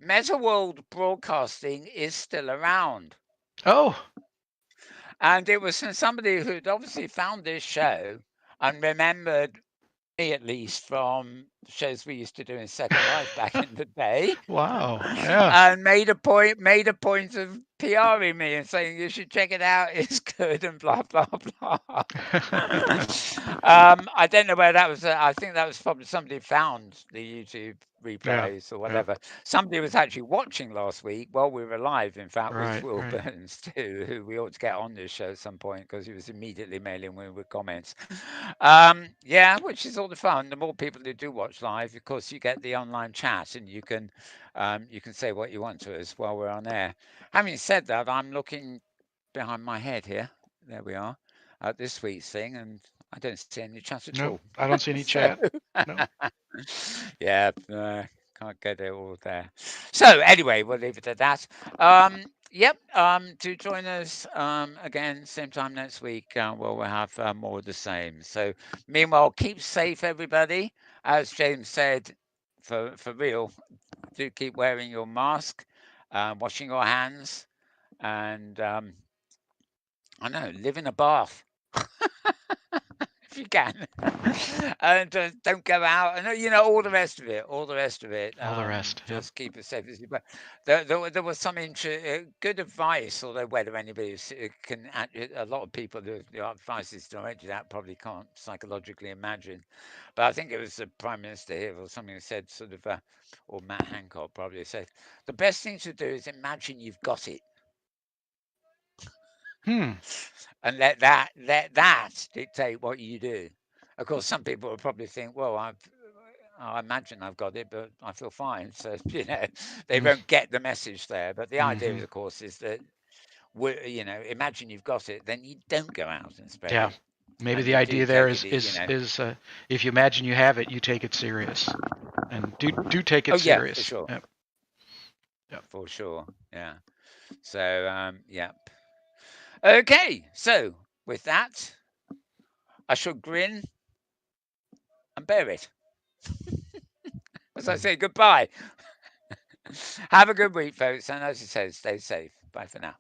Metaworld Broadcasting is still around. Oh, And it was from somebody who'd obviously found this show and remembered me, at least, from shows we used to do in Second Life back in the day, wow. Yeah. and made a point of PRing me and saying you should check it out. It's good and blah blah blah. I don't know where that was. I think that was probably somebody found the YouTube Yeah. replays or Yeah. whatever. Somebody was actually watching last week while we were live. In fact, was Right. Will Right. Burns too, who we ought to get on this show at some point because he was immediately mailing me with comments. Yeah, which is all the fun. The more people who do watch live, of course, you get the online chat and you can say what you want to us while we're on air. Having said that, I'm looking behind my head here. There we are at this week's thing, and I don't see any chat at Nope. all. I don't see any So, chat. No. yeah, can't get it all there. So anyway, we'll leave it at that. Yep. To join us again same time next week. We'll have more of the same. So meanwhile, keep safe, everybody. As James said, for real, do keep wearing your mask, washing your hands, and I know, live in a bath if you can, and don't go out, and all the rest of it, all the rest of it. All the rest. Yep. Just keep as safe as you. But there was some good advice, although whether anybody can, a lot of people who the advice is directed at probably can't psychologically imagine. But I think it was the Prime Minister here or something who said sort of, or Matt Hancock probably said, the best thing to do is imagine you've got it. Hmm. And let that dictate what you do. Of course, some people will probably think, well, I imagine I've got it, but I feel fine. So they Mm. won't get the message there. But the idea, Hmm. of course, is that imagine you've got it, then you don't go out and spread Yeah. it, Maybe and the you do idea there take is it. if you imagine you have it, you take it serious, and do take Oh it yeah, for serious. sure, Yep. Yep. for sure, yeah. So yeah. Okay, so with that, I shall grin and bear it. As I say goodbye. Have a good week, folks, and as I said, stay safe. Bye for now.